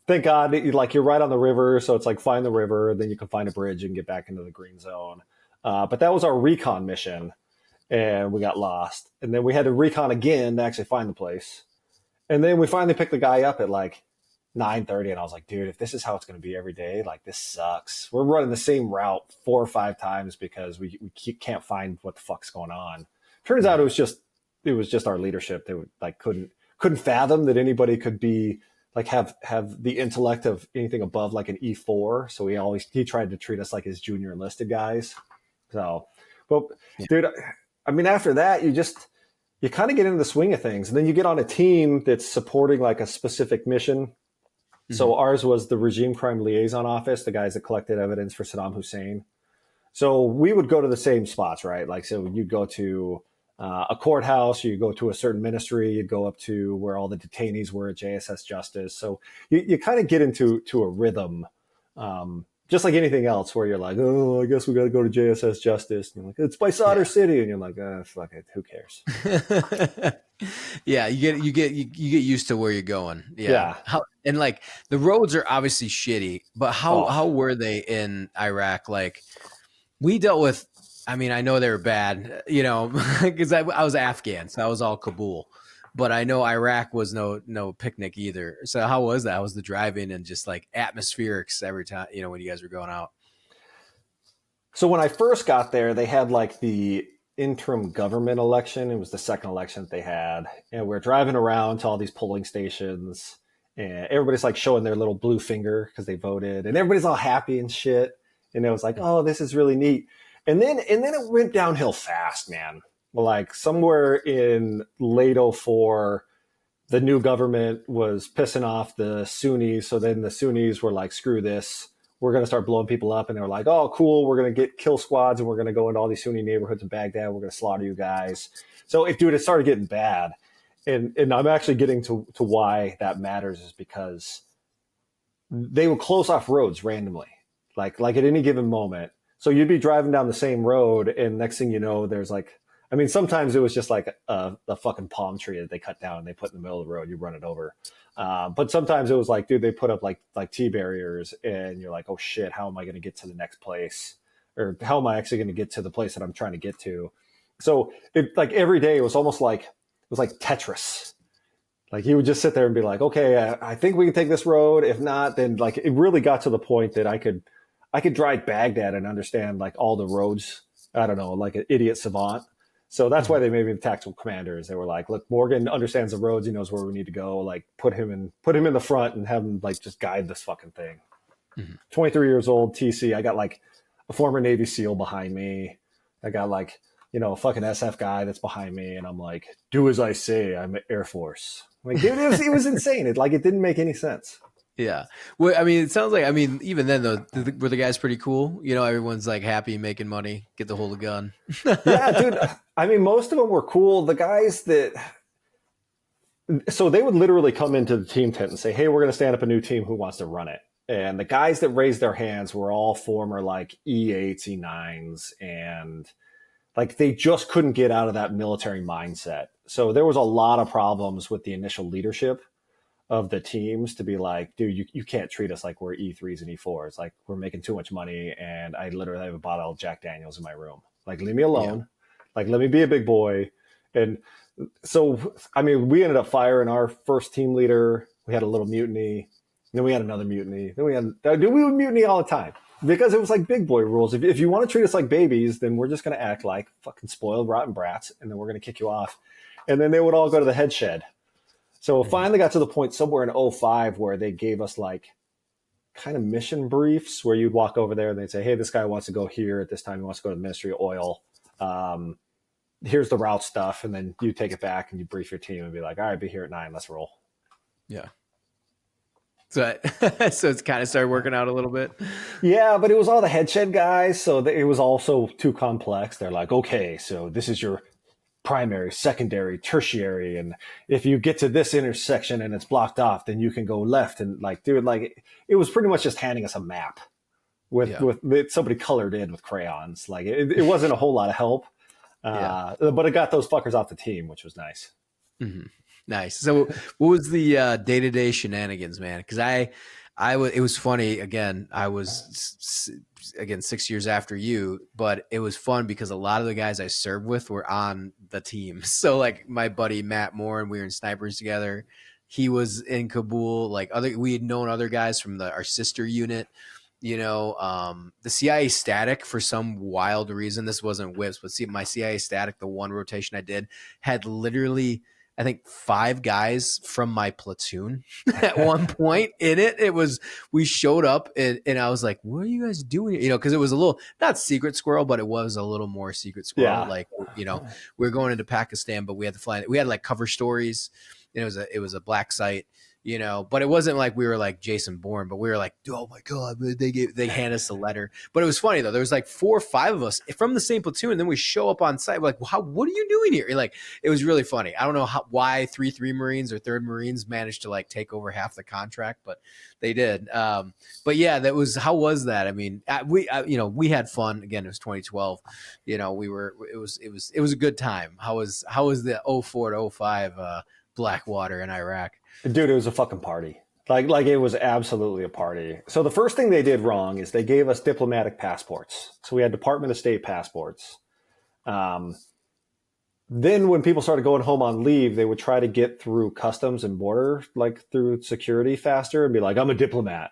Thank God, like you're right on the river, so it's like find the river, then you can find a bridge and get back into the green zone. But that was our recon mission, and we got lost. And then we had to recon again to actually find the place. And then we finally picked the guy up at like 9:30, and I was like, dude, if this is how it's going to be every day, like this sucks. We're running the same route 4 or 5 times because we can't find what the fuck's going on. Turns out it was just our leadership. They would like couldn't fathom that anybody could be like have the intellect of anything above like an E4. So he tried to treat us like his junior enlisted guys. So, but dude, I mean, after that, you kind of get into the swing of things, and then you get on a team that's supporting like a specific mission. Mm-hmm. So ours was the Regime Crime Liaison Office, the guys that collected evidence for Saddam Hussein. So we would go to the same spots, right? Like, so you'd go to a courthouse, you go to a certain ministry, you'd go up to where all the detainees were at JSS Justice. So you kind of get into a rhythm, just like anything else, where you're like, oh, I guess we got to go to JSS Justice. And you're like, it's by Solder City, and you're like, fuck it, who cares? Yeah, you get used to where you're going. Yeah. And like the roads are obviously shitty, but how were they in Iraq? Like we dealt with, I mean, I know they were bad, because I was Afghan, so I was all Kabul. But I know Iraq was no picnic either. So how was that? How was the driving and just like atmospherics every time, when you guys were going out? So when I first got there, they had like the interim government election. It was the second election that they had. And we're driving around to all these polling stations, and everybody's like showing their little blue finger because they voted, and everybody's all happy and shit. And it was like, oh, this is really neat. And then it went downhill fast, man. Like somewhere in late 04, the new government was pissing off the Sunnis. So then the Sunnis were like, screw this. We're going to start blowing people up. And they were like, oh, cool. We're going to get kill squads, and we're going to go into all these Sunni neighborhoods in Baghdad. We're going to slaughter you guys. So it started getting bad. And I'm actually getting to why that matters is because they would close off roads randomly, like at any given moment. So you'd be driving down the same road, and next thing you know, there's like, I mean, sometimes it was just like a fucking palm tree that they cut down and they put in the middle of the road. You run it over. But sometimes it was like, dude, they put up like T barriers, and you're like, oh shit, how am I going to get to the next place? Or how am I actually going to get to the place that I'm trying to get to? So it like every day it was almost like, it was like Tetris. Like he would just sit there and be like, okay, I think we can take this road. If not, then like it really got to the point that I could drive Baghdad and understand like all the roads. I don't know, like an idiot savant. So that's why they made me the tactical commanders. They were like, look, Morgan understands the roads. He knows where we need to go. Like put him in the front and have him like just guide this fucking thing. Mm-hmm. 23 years old, TC. I got like a former Navy SEAL behind me. I got like, a fucking SF guy that's behind me. And I'm like, do as I say. I'm Air Force. Like, dude, it was insane. It didn't make any sense. Yeah. Well, I mean, it sounds like, even then though, were the guys pretty cool? Everyone's like happy, making money, get the hold of gun. Yeah, dude. I mean, most of them were cool. The guys so they would literally come into the team tent and say, hey, we're going to stand up a new team. Who wants to run it? And the guys that raised their hands were all former like E8s, E9s, and like they just couldn't get out of that military mindset. So there was a lot of problems with the initial leadership of the teams to be like, dude, you can't treat us like we're E3s and E4s. Like we're making too much money, and I literally have a bottle of Jack Daniels in my room. Like, leave me alone. Yeah. Like, let me be a big boy. And so, I mean, we ended up firing our first team leader. We had a little mutiny. Then we had another mutiny. Then we would mutiny all the time. because it was like big boy rules. If you want to treat us like babies, then we're just going to act like fucking spoiled, rotten brats, and then we're going to kick you off. And then they would all go to the head shed. So it finally got to the point somewhere in '05 where they gave us like kind of mission briefs where you'd walk over there and they'd say, hey, this guy wants to go here at this time. He wants to go to the Ministry of Oil. Here's the route stuff. And then you take it back and you brief your team and be like, all right, be here at 9. Let's roll. Yeah. So, so it's kind of started working out a little bit. Yeah, but it was all the head shed guys. So it was also too complex. They're like, okay, so this is your primary, secondary, tertiary. And if you get to this intersection and it's blocked off, then you can go left. And like, dude, like it was pretty much just handing us a map with somebody colored in with crayons. Like it wasn't a whole lot of help. But it got those fuckers off the team, which was nice. Mm-hmm. Nice. So what was the day-to-day shenanigans, man? Because it was funny. Again, I was 6 years after you, but it was fun because a lot of the guys I served with were on the team. So like my buddy Matt Moore, and we were in snipers together. He was in Kabul. Like we had known other guys from our sister unit. You know, the CIA static, for some wild reason, this wasn't whips, but my CIA static, the one rotation I did, had literally, I think, 5 guys from my platoon at one point in it. We showed up and I was like, what are you guys doing here? You know, because it was a little, not secret squirrel, but it was a little more secret squirrel. Yeah. Like, you know, we were going into Pakistan, but we had to fly. We had like cover stories. And it was a black site. You know, but it wasn't like we were like Jason Bourne, but we were like, oh my God, they hand us a letter. But it was funny though. There was like 4 or 5 of us from the same platoon. And then we show up on site. We're like, what are you doing here? Like, it was really funny. I don't know why 3 Marines or 3rd Marines managed to like take over half the contract, but they did. But yeah, how was that? I mean, we had fun. Again, it was 2012. You know, it was a good time. How was the '04 to '05 Blackwater in Iraq? Dude, it was a fucking party. Like it was absolutely a party. So the first thing they did wrong is they gave us diplomatic passports. So we had Department of State passports. Then when people started going home on leave, they would try to get through customs and border, like through security faster and be like, I'm a diplomat.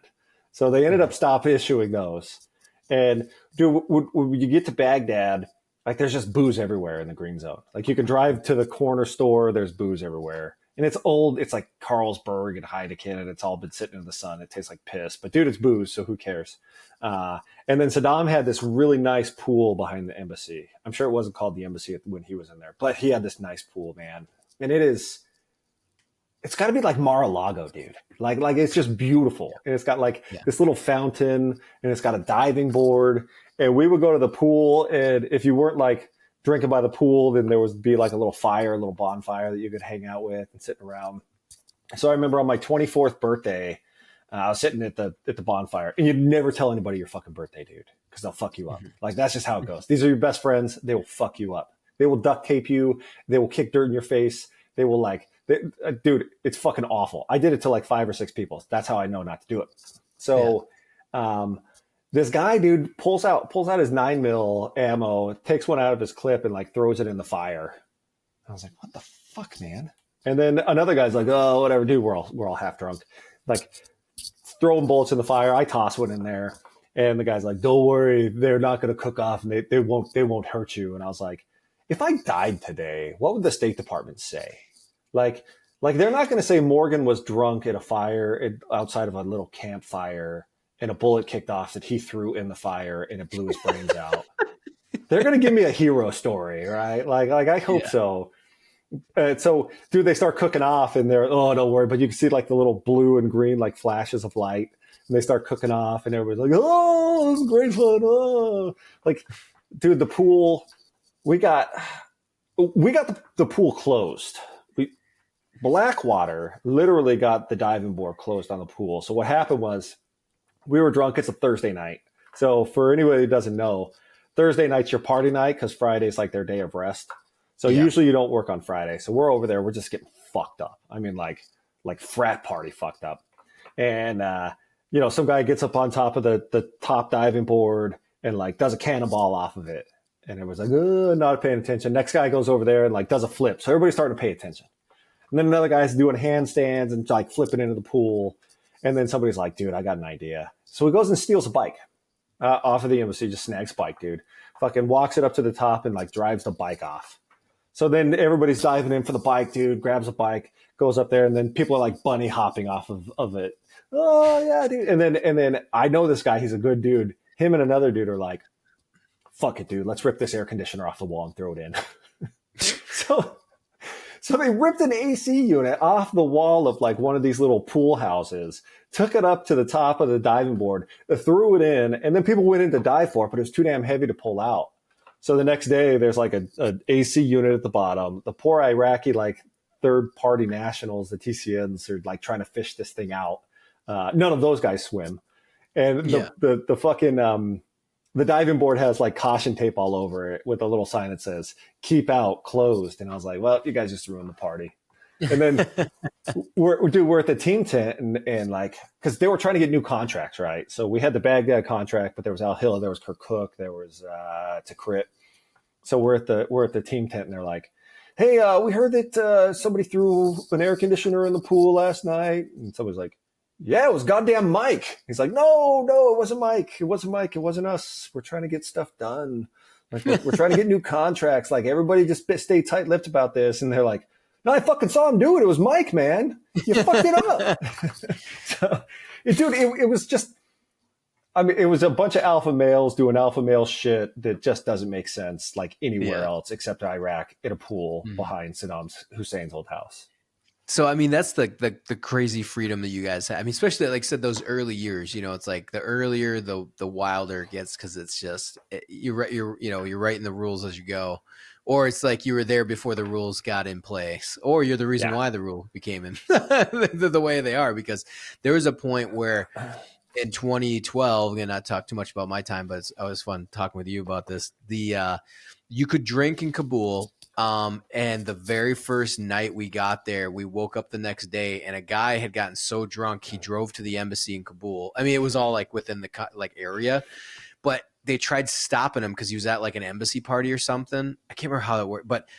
So they ended up stop issuing those. And dude, when you get to Baghdad, like there's just booze everywhere in the green zone. Like you can drive to the corner store, there's booze everywhere. And it's old. It's like Carlsberg and Heineken, and it's all been sitting in the sun. It tastes like piss. But, dude, it's booze, so who cares? And then Saddam had this really nice pool behind the embassy. I'm sure it wasn't called the embassy when he was in there. But he had this nice pool, man. And it's got to be like Mar-a-Lago, dude. Like it's just beautiful. And it's got like this little fountain, and it's got a diving board. And we would go to the pool, and if you weren't like drinking by the pool, then there would be like a little bonfire that you could hang out with and sitting around. So I remember on my 24th birthday, I was sitting at the bonfire, and you'd never tell anybody your fucking birthday, dude, because they'll fuck you up. Like that's just how it goes. These are your best friends. They will fuck you up. They will duct tape you. They will kick dirt in your face. They will dude, it's fucking awful. I did it to like 5 or 6 people. That's how I know not to do it. So, this guy, dude, pulls out his 9mm ammo, takes one out of his clip, and like throws it in the fire. I was like, "What the fuck, man?" And then another guy's like, "Oh, whatever, dude. We're all half drunk." Like throwing bullets in the fire. I toss one in there, and the guy's like, "Don't worry, they're not going to cook off, and they won't hurt you." And I was like, "If I died today, what would the State Department say?" Like they're not going to say Morgan was drunk at a fire outside of a little campfire, and a bullet kicked off that he threw in the fire and it blew his brains out. They're going to give me a hero story, right? Like I hope so. So, dude, they start cooking off and they're, oh, don't worry. But you can see like the little blue and green, like flashes of light. And they start cooking off and everybody's like, oh, this is great fun. Oh. Like, dude, the pool, we got the pool closed. Blackwater literally got the diving board closed on the pool. So what happened was, we were drunk. It's a Thursday night. So for anybody who doesn't know, Thursday night's your party night because Friday's like their day of rest. So usually you don't work on Friday. So we're over there. We're just getting fucked up. I mean, like frat party fucked up. And, some guy gets up on top of the top diving board and like does a cannonball off of it. And everyone's like, oh, not paying attention. Next guy goes over there and like does a flip. So everybody's starting to pay attention. And then another guy's doing handstands and like flipping into the pool. And then somebody's like, dude, I got an idea. So he goes and steals a bike. off of the embassy, just snags bike, dude. Fucking walks it up to the top and like drives the bike off. So then everybody's diving in for the bike, dude, grabs a bike, goes up there, and then people are like bunny hopping off of it. Oh yeah, dude. And then I know this guy, he's a good dude. Him and another dude are like, fuck it, dude, let's rip this air conditioner off the wall and throw it in. so so they ripped an AC unit off the wall of like one of these little pool houses, took it up to the top of the diving board, threw it in, and then people went in to dive for it, but it was too damn heavy to pull out. So the next day, there's like a AC unit at the bottom. The poor Iraqi like third-party nationals, the TCNs, are like trying to fish this thing out. None of those guys swim, and the fucking the diving board has like caution tape all over it with a little sign that says "Keep out, closed." And I was like, "Well, you guys just ruined the party." And then we're at the team tent and like, because they were trying to get new contracts, right? So we had the Baghdad contract, but there was Al Hilla, there was Kirkuk, there was Tikrit. So we're at the team tent, and they're like, "Hey, we heard that somebody threw an air conditioner in the pool last night." And somebody's like, "Yeah, it was goddamn Mike." He's like, "No, it wasn't Mike. It wasn't Mike. It wasn't us. We're trying to get stuff done. Like we're trying to get new contracts. Like everybody just stay tight-lipped about this." And they're like, "No, I fucking saw him do it. It was Mike, man. You fucked it up." So, dude, it was just, I mean, it was a bunch of alpha males doing alpha male shit that just doesn't make sense like anywhere else except Iraq in a pool behind Saddam Hussein's old house. So, I mean, that's the crazy freedom that you guys have. I mean, especially like I said, those early years, you know, it's like the earlier, the wilder it gets, because it's just, you're writing the rules as you go. Or it's like you were there before the rules got in place, or you're the reason why the rule became in the way they are. Because there was a point where in 2012, again, not talk too much about my time, but it's always fun talking with you about this. You could drink in Kabul. And the very first night we got there, we woke up the next day and a guy had gotten so drunk, he drove to the embassy in Kabul. I mean, it was all like within the like area, but they tried stopping him because he was at like an embassy party or something. I can't remember how it worked, but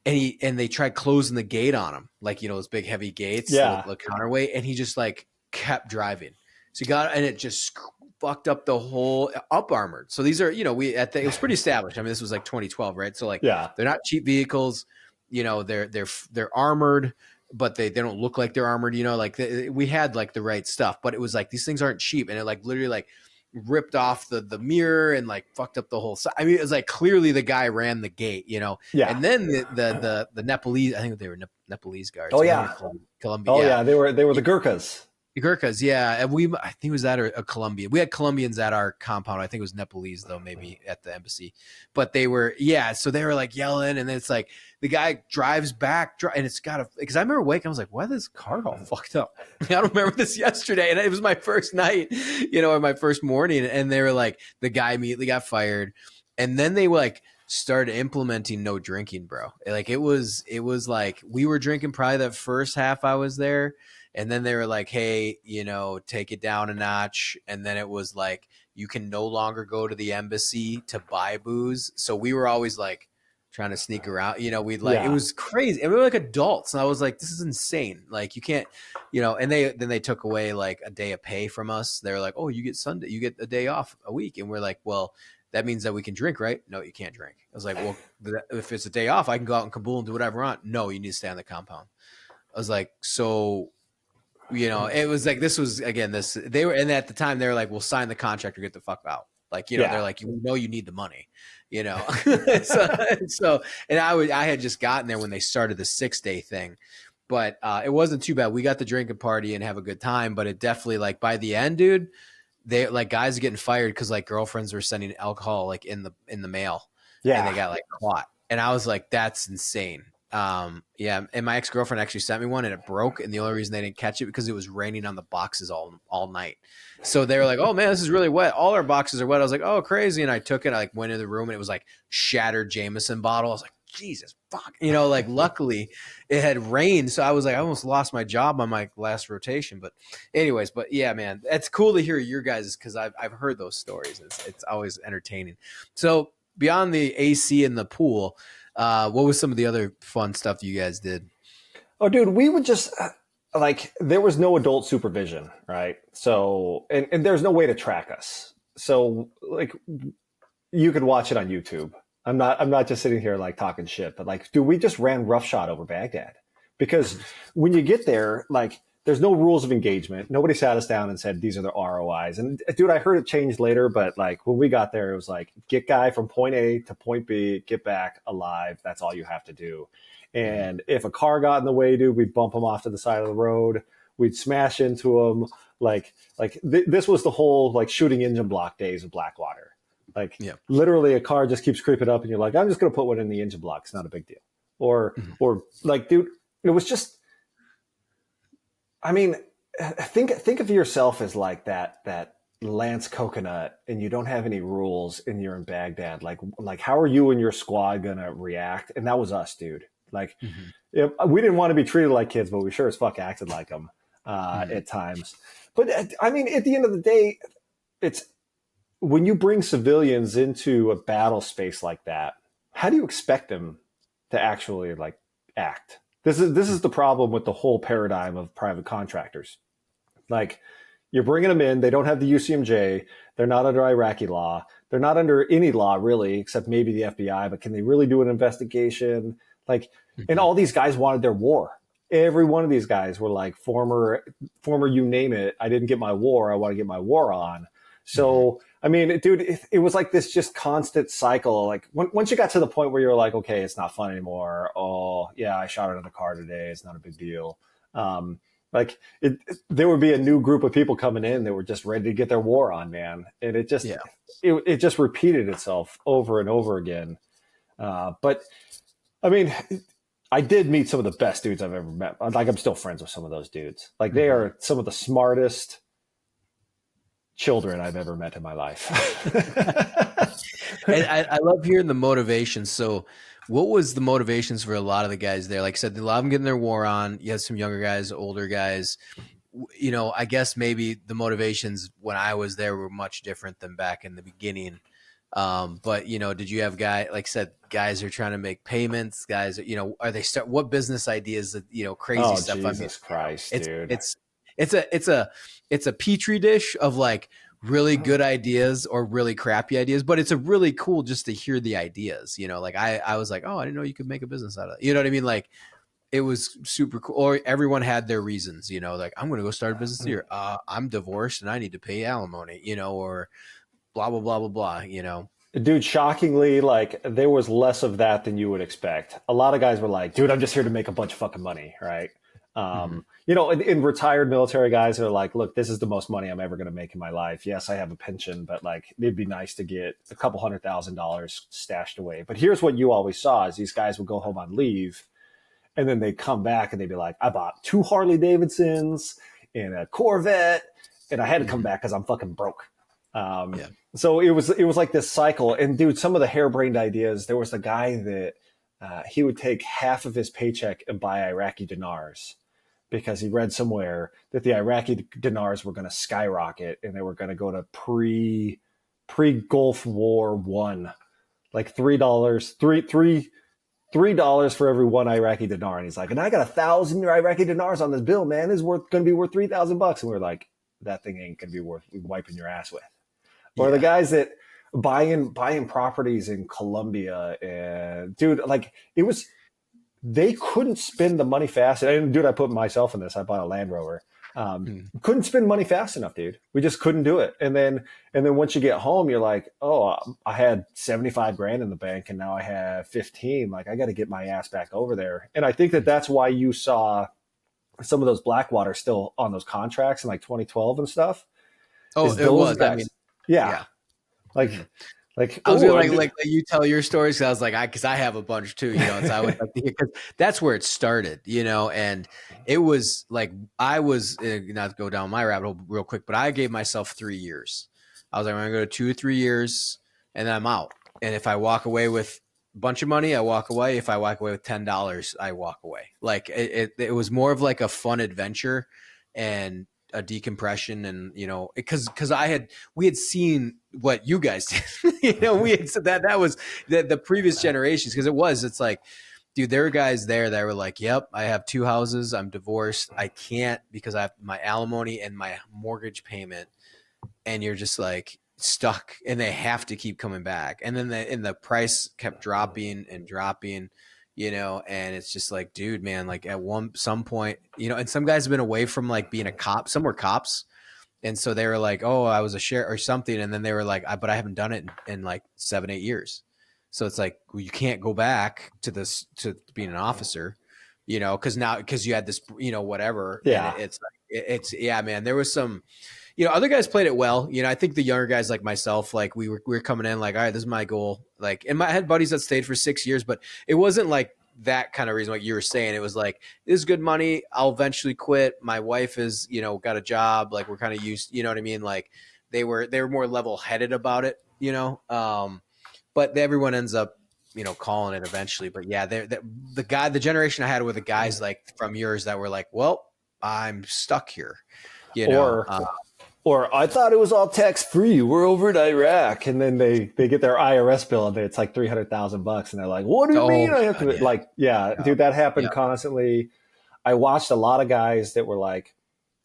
and they tried closing the gate on him, like, you know, those big heavy gates, the counterweight, and he just like kept driving. So he got, and it just fucked up the whole up armored. So these are, you know, it was pretty established. I mean, this was like 2012, right? So like, they're not cheap vehicles, you know, they're armored, but they don't look like they're armored, you know, like we had like the right stuff, but it was like, these things aren't cheap. And it like literally like ripped off the mirror and like fucked up the whole side. I mean, it was like clearly the guy ran the gate, you know? Yeah. And then the Nepalese, I think they were Nepalese guards. Oh yeah. Colombia. Oh yeah. They were the Gurkhas. The Gurkhas, yeah. And I think it was that or a Colombian. We had Colombians at our compound. I think it was Nepalese though, maybe at the embassy. But they were, so they were like yelling, and then it's like the guy drives back, and it's because I remember waking, I was like, why is this car all fucked up? I don't remember this yesterday, and it was my first night, you know, or my first morning, and they were like, the guy immediately got fired, and then they like started implementing no drinking, bro. Like it was like we were drinking probably that first half I was there. And then they were like, hey, you know, take it down a notch. And then it was like, you can no longer go to the embassy to buy booze. So we were always like trying to sneak around, you know, it was crazy. And we were like adults. And I was like, this is insane. Like you can't, you know, and then they took away like a day of pay from us. They were like, oh, you get Sunday, you get a day off a week. And we're like, well, that means that we can drink, right? No, you can't drink. I was like, well, if it's a day off, I can go out in Kabul and do whatever I want. No, you need to stay on the compound. I was like, so, you know, it was like, this was, again, they were, and at the time they were like, we'll sign the contract or get the fuck out. Like, you know, they're like, you know, you need the money, you know? so, and I had just gotten there when they started the 6-day thing, but it wasn't too bad. We got the drinking party and have a good time, but it definitely, like, by the end, dude, they like guys are getting fired because like girlfriends were sending alcohol like in the mail. Yeah. And they got like caught. And I was like, that's insane. And my ex-girlfriend actually sent me one and it broke, and the only reason they didn't catch it because it was raining on the boxes all night. So they were like, oh man, this is really wet, all our boxes are wet. I was like, oh crazy. And I took it, I like went in the room and it was like shattered Jameson bottle. I was like, Jesus fuck, you know, like luckily it had rained, so I was like, I almost lost my job on my last rotation. But anyways, but yeah, man, it's cool to hear your guys, because I've heard those stories. It's always entertaining. So beyond the AC and the pool, what was some of the other fun stuff you guys did? Oh, dude, we would just like, there was no adult supervision, right? So, and there's no way to track us. so like you could watch it on YouTube. I'm not just sitting here like talking shit, but like, dude, we just ran roughshod over Baghdad because when you get there, like, there's no rules of engagement. Nobody sat us down and said these are the ROIs. And dude, I heard it changed later, but like when we got there, it was like get guy from point A to point B, get back alive. That's all you have to do. And if a car got in the way, dude, we'd bump them off to the side of the road. We'd smash into them. This was the whole like shooting engine block days of Blackwater. Like literally a car just keeps creeping up and you're like, I'm just going to put one in the engine block. It's not a big deal. Or like, dude, it was just, I mean, think of yourself as like that Lance Coconut and you don't have any rules and you're in Baghdad. Like how are you and your squad going to react? And that was us, dude. Like we didn't want to be treated like kids, but we sure as fuck acted like them at times. But I mean, at the end of the day, it's when you bring civilians into a battle space like that, how do you expect them to actually like act? This is the problem with the whole paradigm of private contractors. Like you're bringing them in, they don't have the UCMJ, they're not under Iraqi law, they're not under any law really, except maybe the FBI, but can they really do an investigation? Like, and all these guys wanted their war. Every one of these guys were like former, you name it. I didn't get my war. I want to get my war on. So, I mean, dude, it was like this just constant cycle. Like once you got to the point where you're like, okay, it's not fun anymore. Oh yeah, I shot another car today. It's not a big deal. There would be a new group of people coming in that were just ready to get their war on, man. And it just, it just repeated itself over and over again. But I mean, I did meet some of the best dudes I've ever met. Like I'm still friends with some of those dudes. Like they are some of the smartest children I've ever met in my life. And I love hearing the motivation. So what was the motivations for a lot of the guys there? Like I said, a lot of them getting their war on. You had some younger guys, older guys. You know, I guess maybe the motivations when I was there were much different than back in the beginning. But you know, did you have guys, like I said, guys are trying to make payments, guys, you know, are they what business ideas that, you know, crazy stuff. Jesus Christ, dude. It's a petri dish of like really good ideas or really crappy ideas, but it's a really cool just to hear the ideas, you know, like I was like, oh, I didn't know you could make a business out of it. You know what I mean? Like it was super cool. Or everyone had their reasons, you know, like I'm going to go start a business here. I'm divorced and I need to pay alimony, you know, or blah, blah, blah, blah, blah, you know. Dude, shockingly, like there was less of that than you would expect. A lot of guys were like, dude, I'm just here to make a bunch of fucking money, right? You know, in retired military guys are like, look, this is the most money I'm ever going to make in my life. Yes, I have a pension, but like it'd be nice to get a couple $100,000 stashed away. But here's what you always saw is these guys would go home on leave and then they'd come back and they'd be like, I bought 2 Harley Davidsons and a Corvette and I had to come back because I'm fucking broke. So it was like this cycle. And dude, some of the harebrained ideas, there was a guy that he would take half of his paycheck and buy Iraqi dinars because he read somewhere that the Iraqi dinars were going to skyrocket and they were going to go to pre-Gulf War one, like $3 for every 1 Iraqi dinar. And he's like, and I got 1,000 Iraqi dinars on this bill, man. It's going to be worth $3,000. And we're like, that thing ain't going to be worth wiping your ass with. Or the guys that buying properties in Colombia and dude, like they couldn't spend the money fast. And dude, I put myself in this. I bought a Land Rover. Couldn't spend money fast enough, dude. We just couldn't do it. And then once you get home, you're like, oh, I had 75 grand in the bank and now I have 15. Like I got to get my ass back over there. And I think that's why you saw some of those Blackwater still on those contracts in like 2012 and stuff. Oh, it was. Guys, I mean, yeah. Like I was gonna like you tell your stories. Cause I was like, because I have a bunch too, you know. So I would like to hear, because that's where it started, you know. And it was like I was not to go down my rabbit hole real quick, but I gave myself 3 years. I was like, I'm gonna go to 2 or 3 years, and then I'm out. And if I walk away with a bunch of money, I walk away. If I walk away with $10, I walk away. Like it was more of like a fun adventure and a decompression, and you know, because we had seen what you guys did. You know, we had said that was the previous generations, because it's like, dude, there were guys there that were like, yep, I have 2 houses, I'm divorced, I can't because I have my alimony and my mortgage payment. And you're just like, stuck and they have to keep coming back. And then the price kept dropping and dropping, you know, and it's just like, dude, man, like at some point, you know, and some guys have been away from like being a cop. Some were cops. And so they were like, oh, I was a sheriff or something. And then they were like, but I haven't done it in like 7-8 years. So it's like, well, you can't go back to being an officer, you know, because you had this, you know, whatever. Yeah. And it's yeah, man, there was some, you know, other guys played it well. You know, I think the younger guys like myself, like we were coming in like, all right, this is my goal. Like, and I had buddies that stayed for 6 years, but it wasn't like that kind of reason, like you were saying. It was like, this is good money. I'll eventually quit. My wife is, you know, got a job. Like we're kind of used, you know what I mean? Like they were more level headed about it, you know? But everyone ends up, you know, calling it eventually. But yeah, the generation I had were the guys like from yours that were like, well, I'm stuck here, you know? Or I thought it was all tax free. We're over in Iraq, and then they get their IRS bill and it's like $300,000, and they're like, "What do you mean I have to?" Yeah. Like, yeah, dude, that happened constantly. I watched a lot of guys that were like,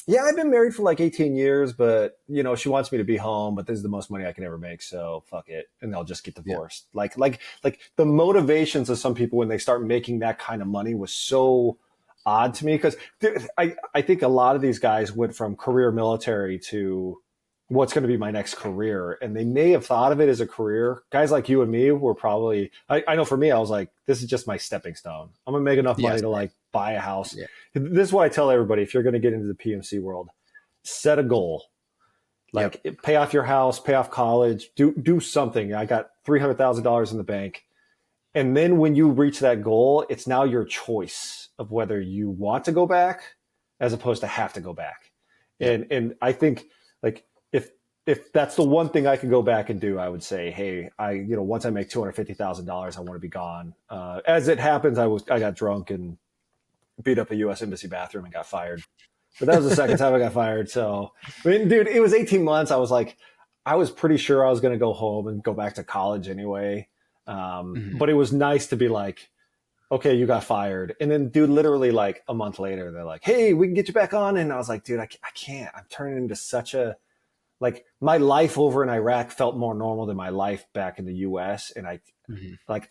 "Yeah, I've been married for like 18 years, but you know, she wants me to be home, but this is the most money I can ever make, so fuck it, and they'll just get divorced." Yeah. Like the motivations of some people when they start making that kind of money was so odd to me, because I think a lot of these guys went from career military to what's going to be my next career, and they may have thought of it as a career. Guys like you and me were probably, I know for me, I was like, this is just my stepping stone. I'm gonna make enough money to like buy a house. Yeah. This is what I tell everybody: if you're going to get into the PMC world, set a goal. Like pay off your house, pay off college, do something. I got $300,000 in the bank. And then when you reach that goal, it's now your choice of whether you want to go back as opposed to have to go back. Yeah. And I think like if that's the one thing I could go back and do, I would say, hey, once I make $250,000, I want to be gone. As it happens, I got drunk and beat up a U.S. Embassy bathroom and got fired. But that was the second time I got fired. So, I mean, dude, it was 18 months. I was like, I was pretty sure I was going to go home and go back to college anyway. But it was nice to be like, okay, you got fired. And then, dude, literally like a month later, they're like, hey, we can get you back on. And I was like, dude, I can't. I'm turning into such a, like, my life over in Iraq felt more normal than my life back in the US. And I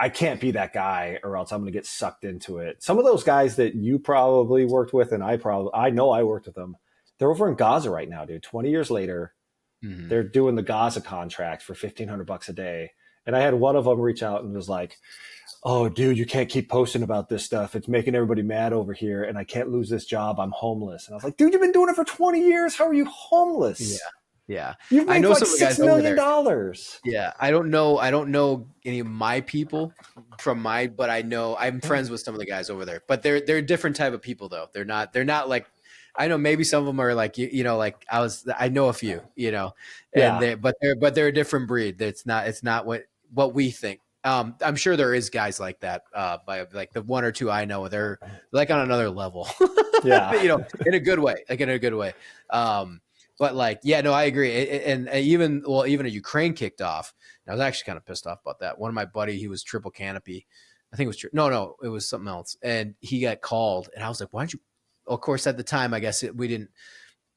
can't be that guy or else I'm going to get sucked into it. Some of those guys that you probably worked with, and I know I worked with them, they're over in Gaza right now, dude. 20 years later, they're doing the Gaza contract for $1,500 a day. And I had one of them reach out and was like, oh, dude, you can't keep posting about this stuff. It's making everybody mad over here, and I can't lose this job. I'm homeless. And I was like, dude, you've been doing it for 20 years. How are you homeless? Yeah. You've made like $6 million. Yeah. I don't know any of my people but I know I'm friends with some of the guys over there. But they're a different type of people though. They're not like, I know maybe some of them are like, you know, like I know a few, you know, and they're a different breed. It's not what we think. I'm sure there is guys like that, by like the one or two I know, they're like on another level, you know, in a good way. But like, yeah, no, I agree. And even a Ukraine kicked off. And I was actually kind of pissed off about that. One of my buddy, he was triple canopy. I think it was no, it was something else. And he got called and I was like, why don't you, of course, at the time, I guess we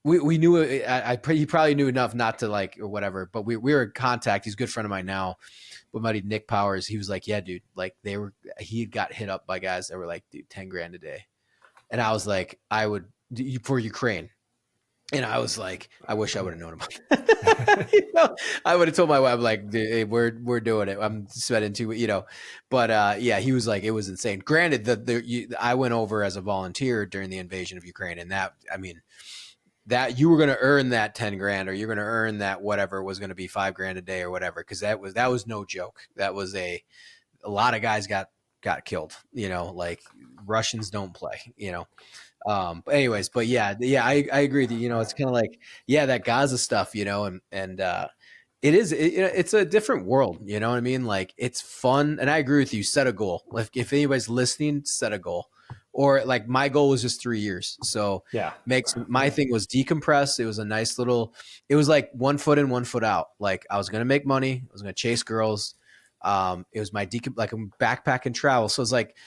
knew it. He probably knew enough not to like, or whatever, but we were in contact. He's a good friend of mine now, but my buddy Nick Powers, he was like, yeah, dude, like he got hit up by guys that were like, dude, 10 grand a day. And I was like, for Ukraine. And I was like, I wish I would have known about that. You know, I would have told my wife, like, hey, we're doing it. I'm sweating too, you know. But yeah, he was like, it was insane. Granted, I went over as a volunteer during the invasion of Ukraine, and that you were going to earn that 10 grand, or you're going to earn that whatever was going to be $5 grand a day or whatever, because that was no joke. That was a lot of guys got killed. You know, like Russians don't play. You know. But anyways, but yeah, I agree that, you know, it's kind of like, yeah, that Gaza stuff, you know, and it's a different world, you know what I mean? Like it's fun. And I agree with you. Set a goal. If anybody's listening, set a goal. Or like my goal was just 3 years. So my thing was decompress. It was a nice little, it was like 1 foot in, 1 foot out. Like I was going to make money. I was going to chase girls. It was my like a backpack and travel. So it's like,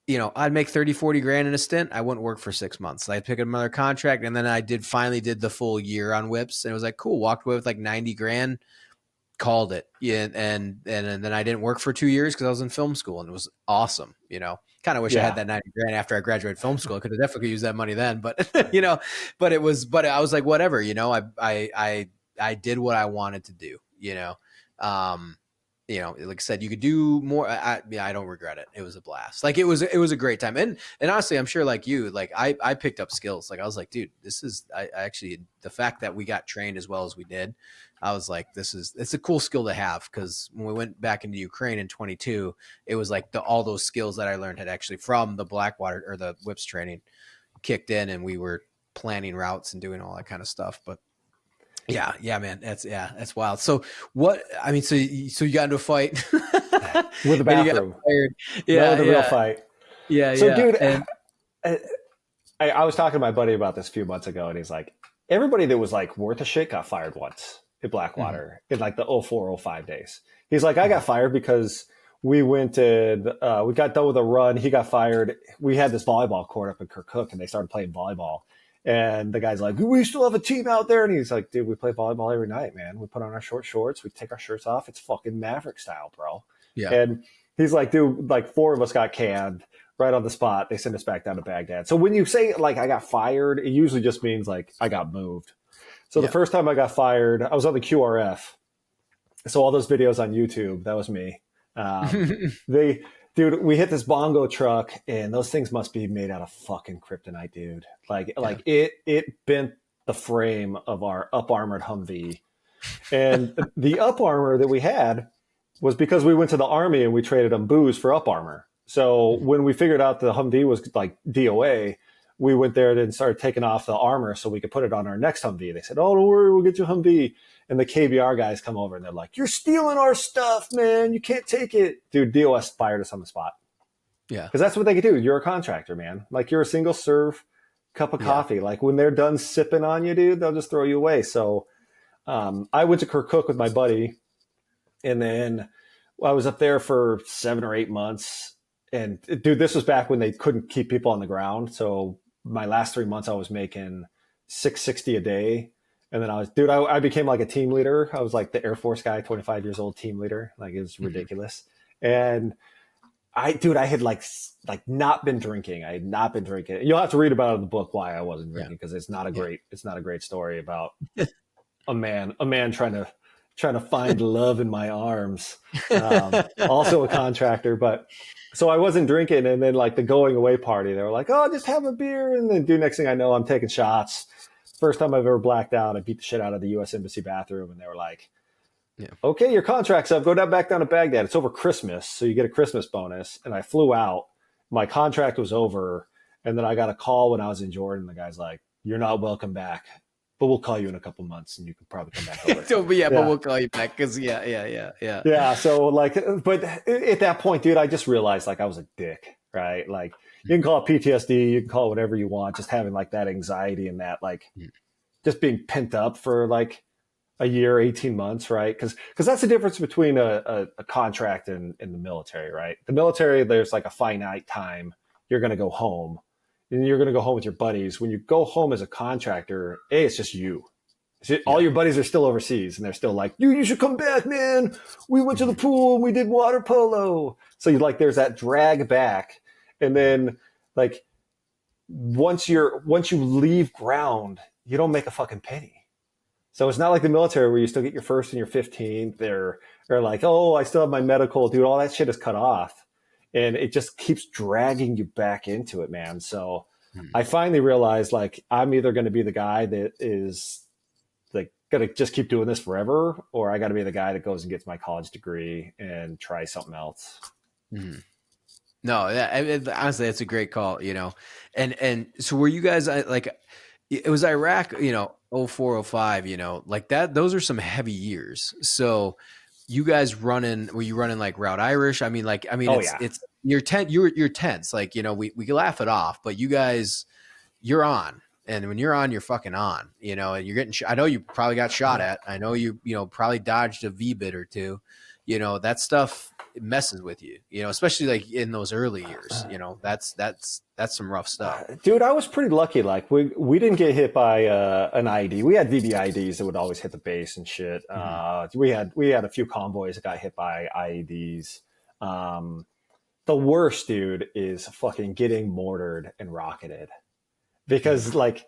you know, I'd make 30, 40 grand in a stint. I wouldn't work for 6 months. I'd pick another contract. And then I finally did the full year on whips. And it was like, cool. Walked away with like 90 grand. called it. Yeah, and then I didn't work for 2 years because I was in film school, and it was awesome. Kind of wish I had that 90 grand after I graduated film school. I could have definitely used that money then, but but I was like, whatever, I did what I wanted to do, um, like I said, you could do more. I don't regret it. It was a blast. Like it was a great time. And honestly, I'm sure like you, like I picked up skills. Like I was like, dude, I actually, the fact that we got trained as well as we did, I was like, it's a cool skill to have. Cause when we went back into Ukraine in 22, it was like all those skills that I learned had actually from the Blackwater or the whips training kicked in, and we were planning routes and doing all that kind of stuff. But yeah, man. That's wild. So so you got into a fight with the bathroom. Yeah. The real fight. Yeah. So yeah. dude, and, I was talking to my buddy about this a few months ago, and he's like, everybody that was like worth a shit got fired once at Blackwater in like the 04-05 days. He's like, I got fired because we went and we got done with a run. He got fired. We had this volleyball court up in Kirkuk, and they started playing volleyball. And the guy's like, we still have a team out there. And he's like, dude, we play volleyball every night, man. We put on our short shorts. We take our shirts off. It's fucking Maverick style, bro. Yeah. And he's like, dude, like 4 of us got canned right on the spot. They sent us back down to Baghdad. So when you say like I got fired, it usually just means like I got moved. So the first time I got fired, I was on the QRF. So all those videos on YouTube, that was me. Dude, we hit this bongo truck, and those things must be made out of fucking kryptonite, dude. Like it bent the frame of our up armored Humvee. And the up armor that we had was because we went to the Army and we traded them booze for up armor. So when we figured out the Humvee was like DOA, we went there and started taking off the armor so we could put it on our next Humvee. They said, oh, don't worry, we'll get you a Humvee. And the KBR guys come over and they're like, you're stealing our stuff, man. You can't take it. Dude, DOS fired us on the spot. Yeah. Because that's what they could do. You're a contractor, man. Like you're a single serve cup of coffee. Like when they're done sipping on you, dude, they'll just throw you away. So I went to Kirkuk with my buddy. And then I was up there for 7 or 8 months. And dude, this was back when they couldn't keep people on the ground. So my last 3 months I was making $660 a day. And then I became like a team leader. I was like the Air Force guy, 25 years old team leader. Like it was ridiculous. And I had like not been drinking. I had not been drinking. You'll have to read about it in the book why I wasn't drinking, because it's not a great story about a man trying to find love in my arms. Also a contractor, but so I wasn't drinking. And then like the going away party, they were like, oh, just have a beer. And then next thing I know, I'm taking shots. First time I've ever blacked out. I beat the shit out of the U.S. Embassy bathroom, and they were like, okay, your contract's up. Go back down to Baghdad. It's over Christmas, so you get a Christmas bonus. And I flew out. My contract was over, and then I got a call when I was in Jordan. The guy's like, you're not welcome back, but we'll call you in a couple months, and you can probably come back over. But we'll call you back because Yeah, so like, but at that point, dude, I just realized like I was a dick, right? Like you can call it PTSD, you can call it whatever you want, just having like that anxiety and that like just being pent up for like a year, 18 months, right? Because that's the difference between a contract and the military, right? The military, there's like a finite time you're going to go home, and you're going to go home with your buddies. When you go home as a contractor, it's just you. All your buddies are still overseas, and they're still like, dude, you should come back, man. We went to the pool and we did water polo. So there's that drag back. And then like once you leave ground, you don't make a fucking penny. So it's not like the military where you still get your first and your 15th. They're like, oh, I still have my medical, dude. All that shit is cut off. And it just keeps dragging you back into it, man. So I finally realized like I'm either going to be the guy that is like going to just keep doing this forever, or I got to be the guy that goes and gets my college degree and try something else. Mm-hmm. No, honestly, that's a great call, and so were you guys like, it was Iraq, 04, 05, like that, those are some heavy years. So you guys were you running like Route Irish? It's you're tense. Like, we can laugh it off, but you guys, you're on. And when you're on, you're fucking on, and you're getting, I know you probably got shot at. I know you probably dodged a V-bit or two, that stuff. it messes with you, especially like in those early years. That's some rough stuff. Dude, I was pretty lucky. Like we didn't get hit by an IED. We had VBIEDs that would always hit the base and shit. We had a few convoys that got hit by IEDs. The worst, dude, is fucking getting mortared and rocketed. Because like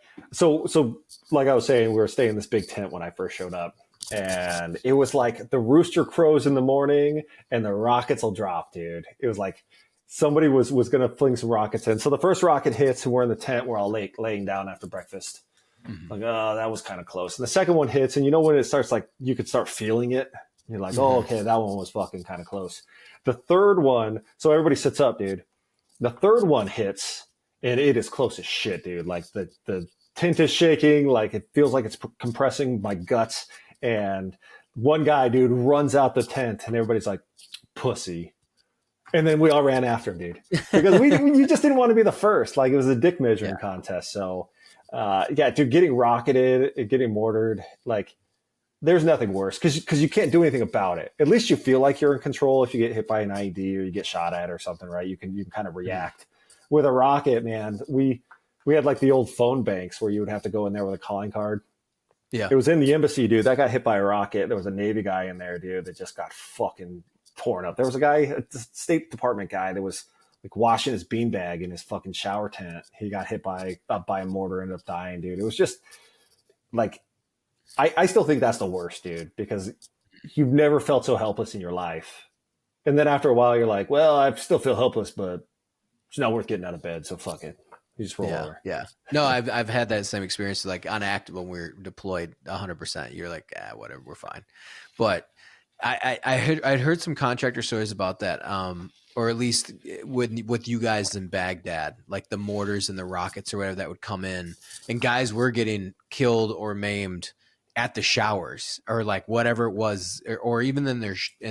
like I was saying, we were staying in this big tent when I first showed up. And it was like the rooster crows in the morning and the rockets will drop, dude. It was like somebody was going to fling some rockets in. So the first rocket hits and we're in the tent. We're all laying down after breakfast. Like, oh, that was kind of close. And the second one hits, and when it starts, like, you could start feeling it. You're like, oh, okay, that one was fucking kind of close. The third one, so everybody sits up, dude. The third one hits, and it is close as shit, dude. Like, the tent is shaking. Like, it feels like it's compressing my guts. And one guy, dude, runs out the tent, and everybody's like, pussy. And then we all ran after him, dude, because you just didn't want to be the first. Like, it was a dick measuring contest. So, dude, getting rocketed, getting mortared, like, there's nothing worse because you can't do anything about it. At least you feel like you're in control if you get hit by an IED or you get shot at or something, right? You can kind of react. With a rocket, man, we had like the old phone banks where you would have to go in there with a calling card. Yeah. It was in the embassy, dude. That got hit by a rocket. There was a Navy guy in there, dude, that just got fucking torn up. There was a guy, a State Department guy that was like washing his beanbag in his fucking shower tent. He got hit by a mortar, ended up dying, dude. It was just like, I still think that's the worst, dude, because you've never felt so helpless in your life. And then after a while, you're like, well, I still feel helpless, but it's not worth getting out of bed. So fuck it. You just roll over. Yeah. No, I've had that same experience, like on active when we're deployed 100%. You're like, whatever, we're fine. But I'd heard some contractor stories about that. Or at least with you guys in Baghdad, like the mortars and the rockets or whatever that would come in, and guys were getting killed or maimed at the showers or like whatever it was, or even in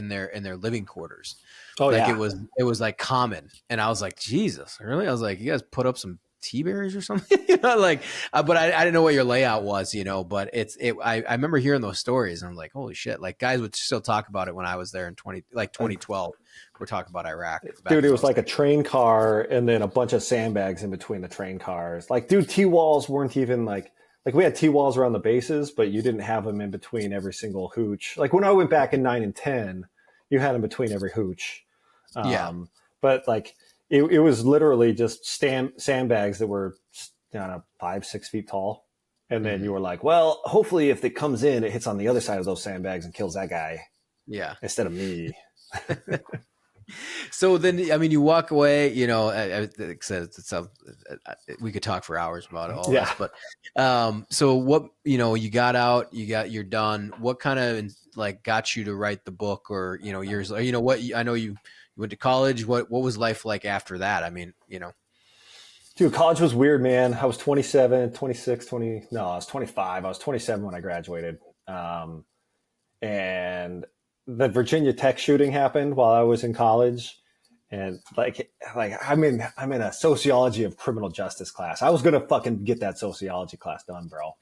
their living quarters. Oh, like it was like common. And I was like, Jesus, really? I was like, you guys put up some tea barriers or something, like, but I didn't know what your layout was, but I remember hearing those stories and I'm like, holy shit, like guys would still talk about it when I was there in 2012. We're talking about Iraq. Dude, it was like a train car and then a bunch of sandbags in between the train cars. Like, dude, T-walls weren't even like we had T-walls around the bases, but you didn't have them in between every single hooch. Like when I went back in 9 and 10, you had them between every hooch. But like it was literally just sandbags that were, I don't know, 5-6 feet tall. And then you were like, well, hopefully if it comes in, it hits on the other side of those sandbags and kills that guy. Yeah. Instead of me. So then, I mean, you walk away, we could talk for hours about all this, but, so what, you got out, you're done. What kind of like got you to write the book or, years, what, I know you went to college. What was life like after that? I mean, Dude, college was weird, man. I was 27, 26, 20. No, I was 25. I was 27 when I graduated. And the Virginia Tech shooting happened while I was in college. And like I'm in a sociology of criminal justice class. I was going to fucking get that sociology class done, bro.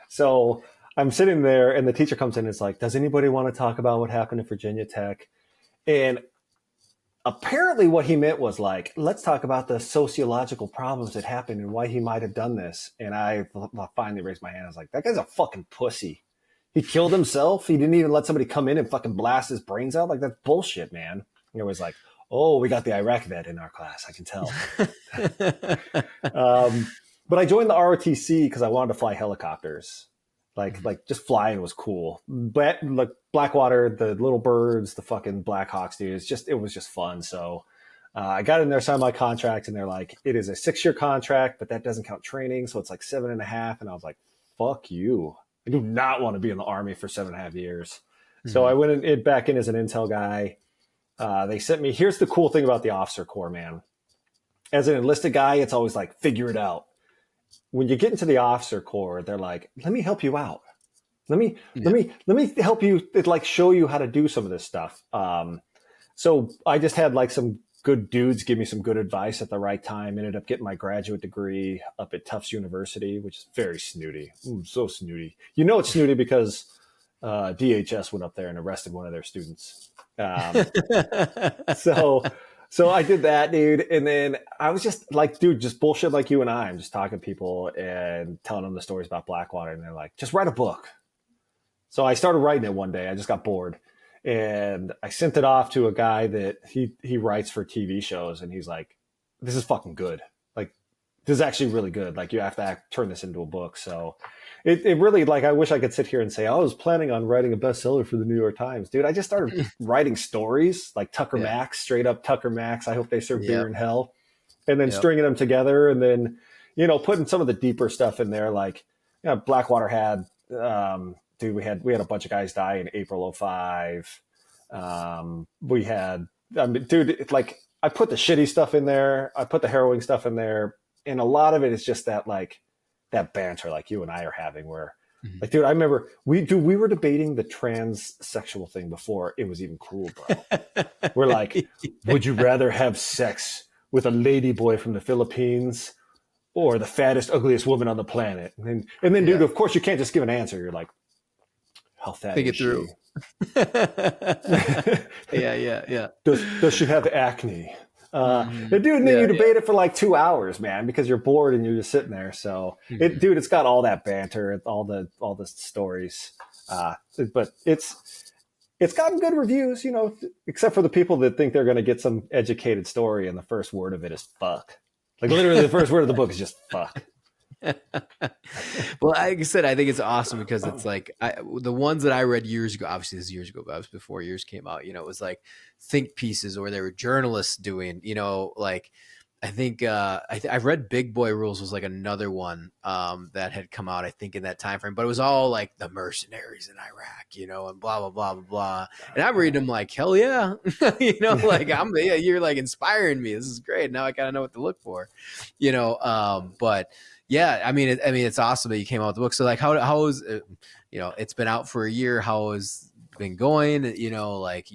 So I'm sitting there and the teacher comes in and is like, does anybody want to talk about what happened at Virginia Tech? And apparently what he meant was like, let's talk about the sociological problems that happened and why he might have done this. And I finally raised my hand. I was like, that guy's a fucking pussy. He killed himself. He didn't even let somebody come in and fucking blast his brains out. Like, that's bullshit, man. And it was like, oh, we got the Iraq vet in our class. I can tell. But I joined the ROTC because I wanted to fly helicopters. Like just flying was cool. But like Blackwater, the little birds, the fucking Blackhawks, dude. It was just fun. So I got in there, signed my contract, and they're like, it is a 6-year contract, but that doesn't count training. So it's like 7.5. And I was like, fuck you. I do not want to be in the Army for 7.5 years. Mm-hmm. So I went back in as an intel guy. They sent me, here's the cool thing about the officer corps, man. As an enlisted guy, it's always like, figure it out. When you get into the officer corps, they're like, let me help you out. Let me help you, like, show you how to do some of this stuff. So I just had like some good dudes give me some good advice at the right time. Ended up getting my graduate degree up at Tufts University, which is very snooty. So snooty. It's snooty because DHS went up there and arrested one of their students. So I did that, dude. And then I was just like, dude, just bullshit like you and I. I'm just talking to people and telling them the stories about Blackwater. And they're like, just write a book. So I started writing it one day. I just got bored. And I sent it off to a guy that he writes for TV shows. And he's like, this is fucking good. Like, this is actually really good. Like, you have to turn this into a book. So it really, like, I wish I could sit here and say, I was planning on writing a bestseller for the New York Times. Dude, I just started writing stories like Tucker Max, straight up Tucker Max. I hope they serve beer in hell. And then stringing them together and then, you know, putting some of the deeper stuff in there. Like, you know, Blackwater had, dude, we had a bunch of guys die in April '05. We had, I mean, dude, like, I put the shitty stuff in there. I put the harrowing stuff in there. And a lot of it is just that, like, that banter like you and I are having where, like, dude, I remember we were debating the transsexual thing before it was even cool, bro. We're like, would you rather have sex with a lady boy from the Philippines or the fattest, ugliest woman on the planet? And then, dude, of course you can't just give an answer. You're like, how fat Think is it through. Yeah. Does she have acne? Dude, and then you debate it for like 2 hours, man, because you're bored and you're just sitting there. So, dude, it's got all that banter, all the stories, but it's gotten good reviews, you know, except for the people that think they're going to get some educated story, and the first word of it is fuck. Like, literally, the first word of the book is just fuck. Well, like I said, I think it's awesome because it's like the ones that I read years ago, obviously this is years ago, but it was before yours came out, you know, it was like think pieces or they were journalists doing, you know, like I think I've read Big Boy Rules was like another one that had come out, I think, in that time frame, but it was all like the mercenaries in Iraq, you know, and blah, blah, blah, blah, blah. And I'm reading them like, hell yeah. You know, like you're like inspiring me. This is great. Now I kind of know what to look for, you know, but yeah, I mean, it's awesome that you came out with the book. So like, how is it, you know, it's been out for a year. How has it been going? You know, like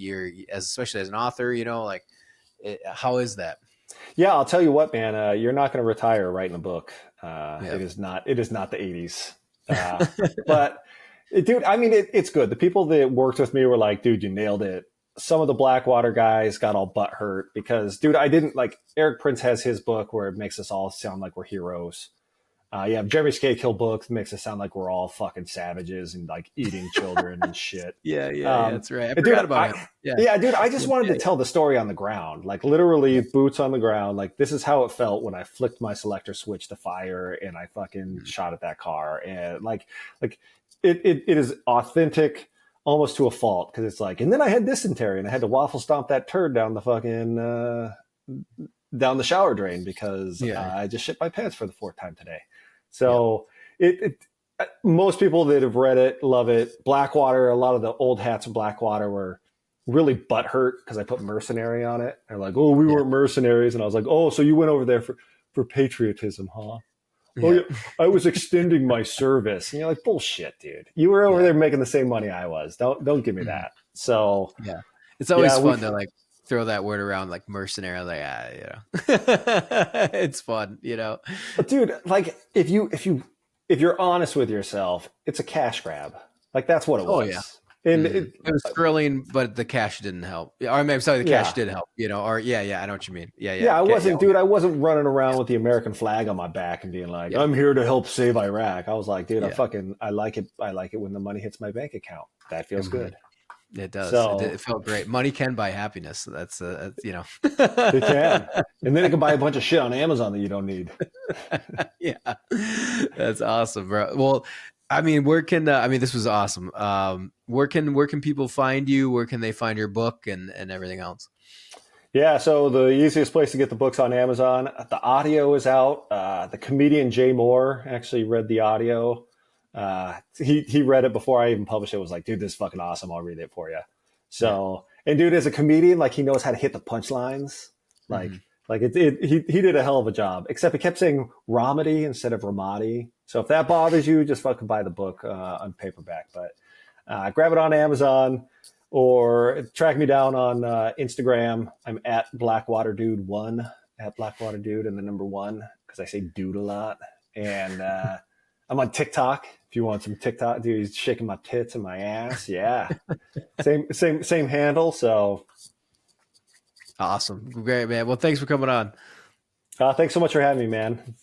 especially as an author, you know, like how is that? Yeah, I'll tell you what, man, you're not going to retire writing a book. It is not the 80s. But dude, I mean, it's good. The people that worked with me were like, dude, you nailed it. Some of the Blackwater guys got all butthurt because, dude, I didn't like Eric Prince has his book where it makes us all sound like we're heroes. Jeremy Scahill books makes it sound like we're all fucking savages and like eating children and shit. Yeah, that's right. I forgot about it. Yeah, dude, I just wanted to tell the story on the ground, like literally boots on the ground. Like, this is how it felt when I flicked my selector switch to fire and I fucking shot at that car. And like it is authentic almost to a fault because it's like, and then I had dysentery and I had to waffle stomp that turd down the fucking down the shower drain because I just shit my pants for the 4th time today. So most people that have read it love it. Blackwater, a lot of the old hats of Blackwater were really butthurt because I put mercenary on it. They're like, oh, we weren't mercenaries. And I was like, oh, so you went over there for patriotism, huh? Oh, yeah, I was extending my service. And you're like, bullshit, dude. You were over there making the same money I was. Don't give me that. So it's always fun to like throw that word around like mercenary. Like, you know, it's fun, you know. But dude, like if you're honest with yourself, it's a cash grab. Like, that's what it was. Oh yeah. And it was thrilling, but the cash didn't help. Or I mean, I'm sorry, the cash did help, you know, or I know what you mean. Yeah. I wasn't running around with the American flag on my back and being like, I'm here to help save Iraq. I was like, dude, I like it. I like it when the money hits my bank account. That feels good. It does. So, it felt great. Money can buy happiness. So that's you know, it can, and then it can buy a bunch of shit on Amazon that you don't need. Yeah, that's awesome, bro. Well, I mean, this was awesome. Where can people find you? Where can they find your book and everything else? Yeah, so the easiest place to get the book's on Amazon. The audio is out. The comedian Jay Moore actually read the audio. He read it before I even published it. Was like, dude, this is fucking awesome. I'll read it for you. So, and dude, as a comedian, like, he knows how to hit the punchlines. Like he did a hell of a job, except he kept saying Ramadi instead of Ramadi. So if that bothers you, just fucking buy the book on paperback. But grab it on Amazon or track me down on Instagram. I'm at BlackwaterDude1, at BlackwaterDude and the number 1, because I say dude a lot. And I'm on TikTok If you want some TikTok, dude, he's shaking my tits and my ass. Yeah. Same handle. So Awesome. Great, man. Well, thanks for coming on. thanks so much for having me, man.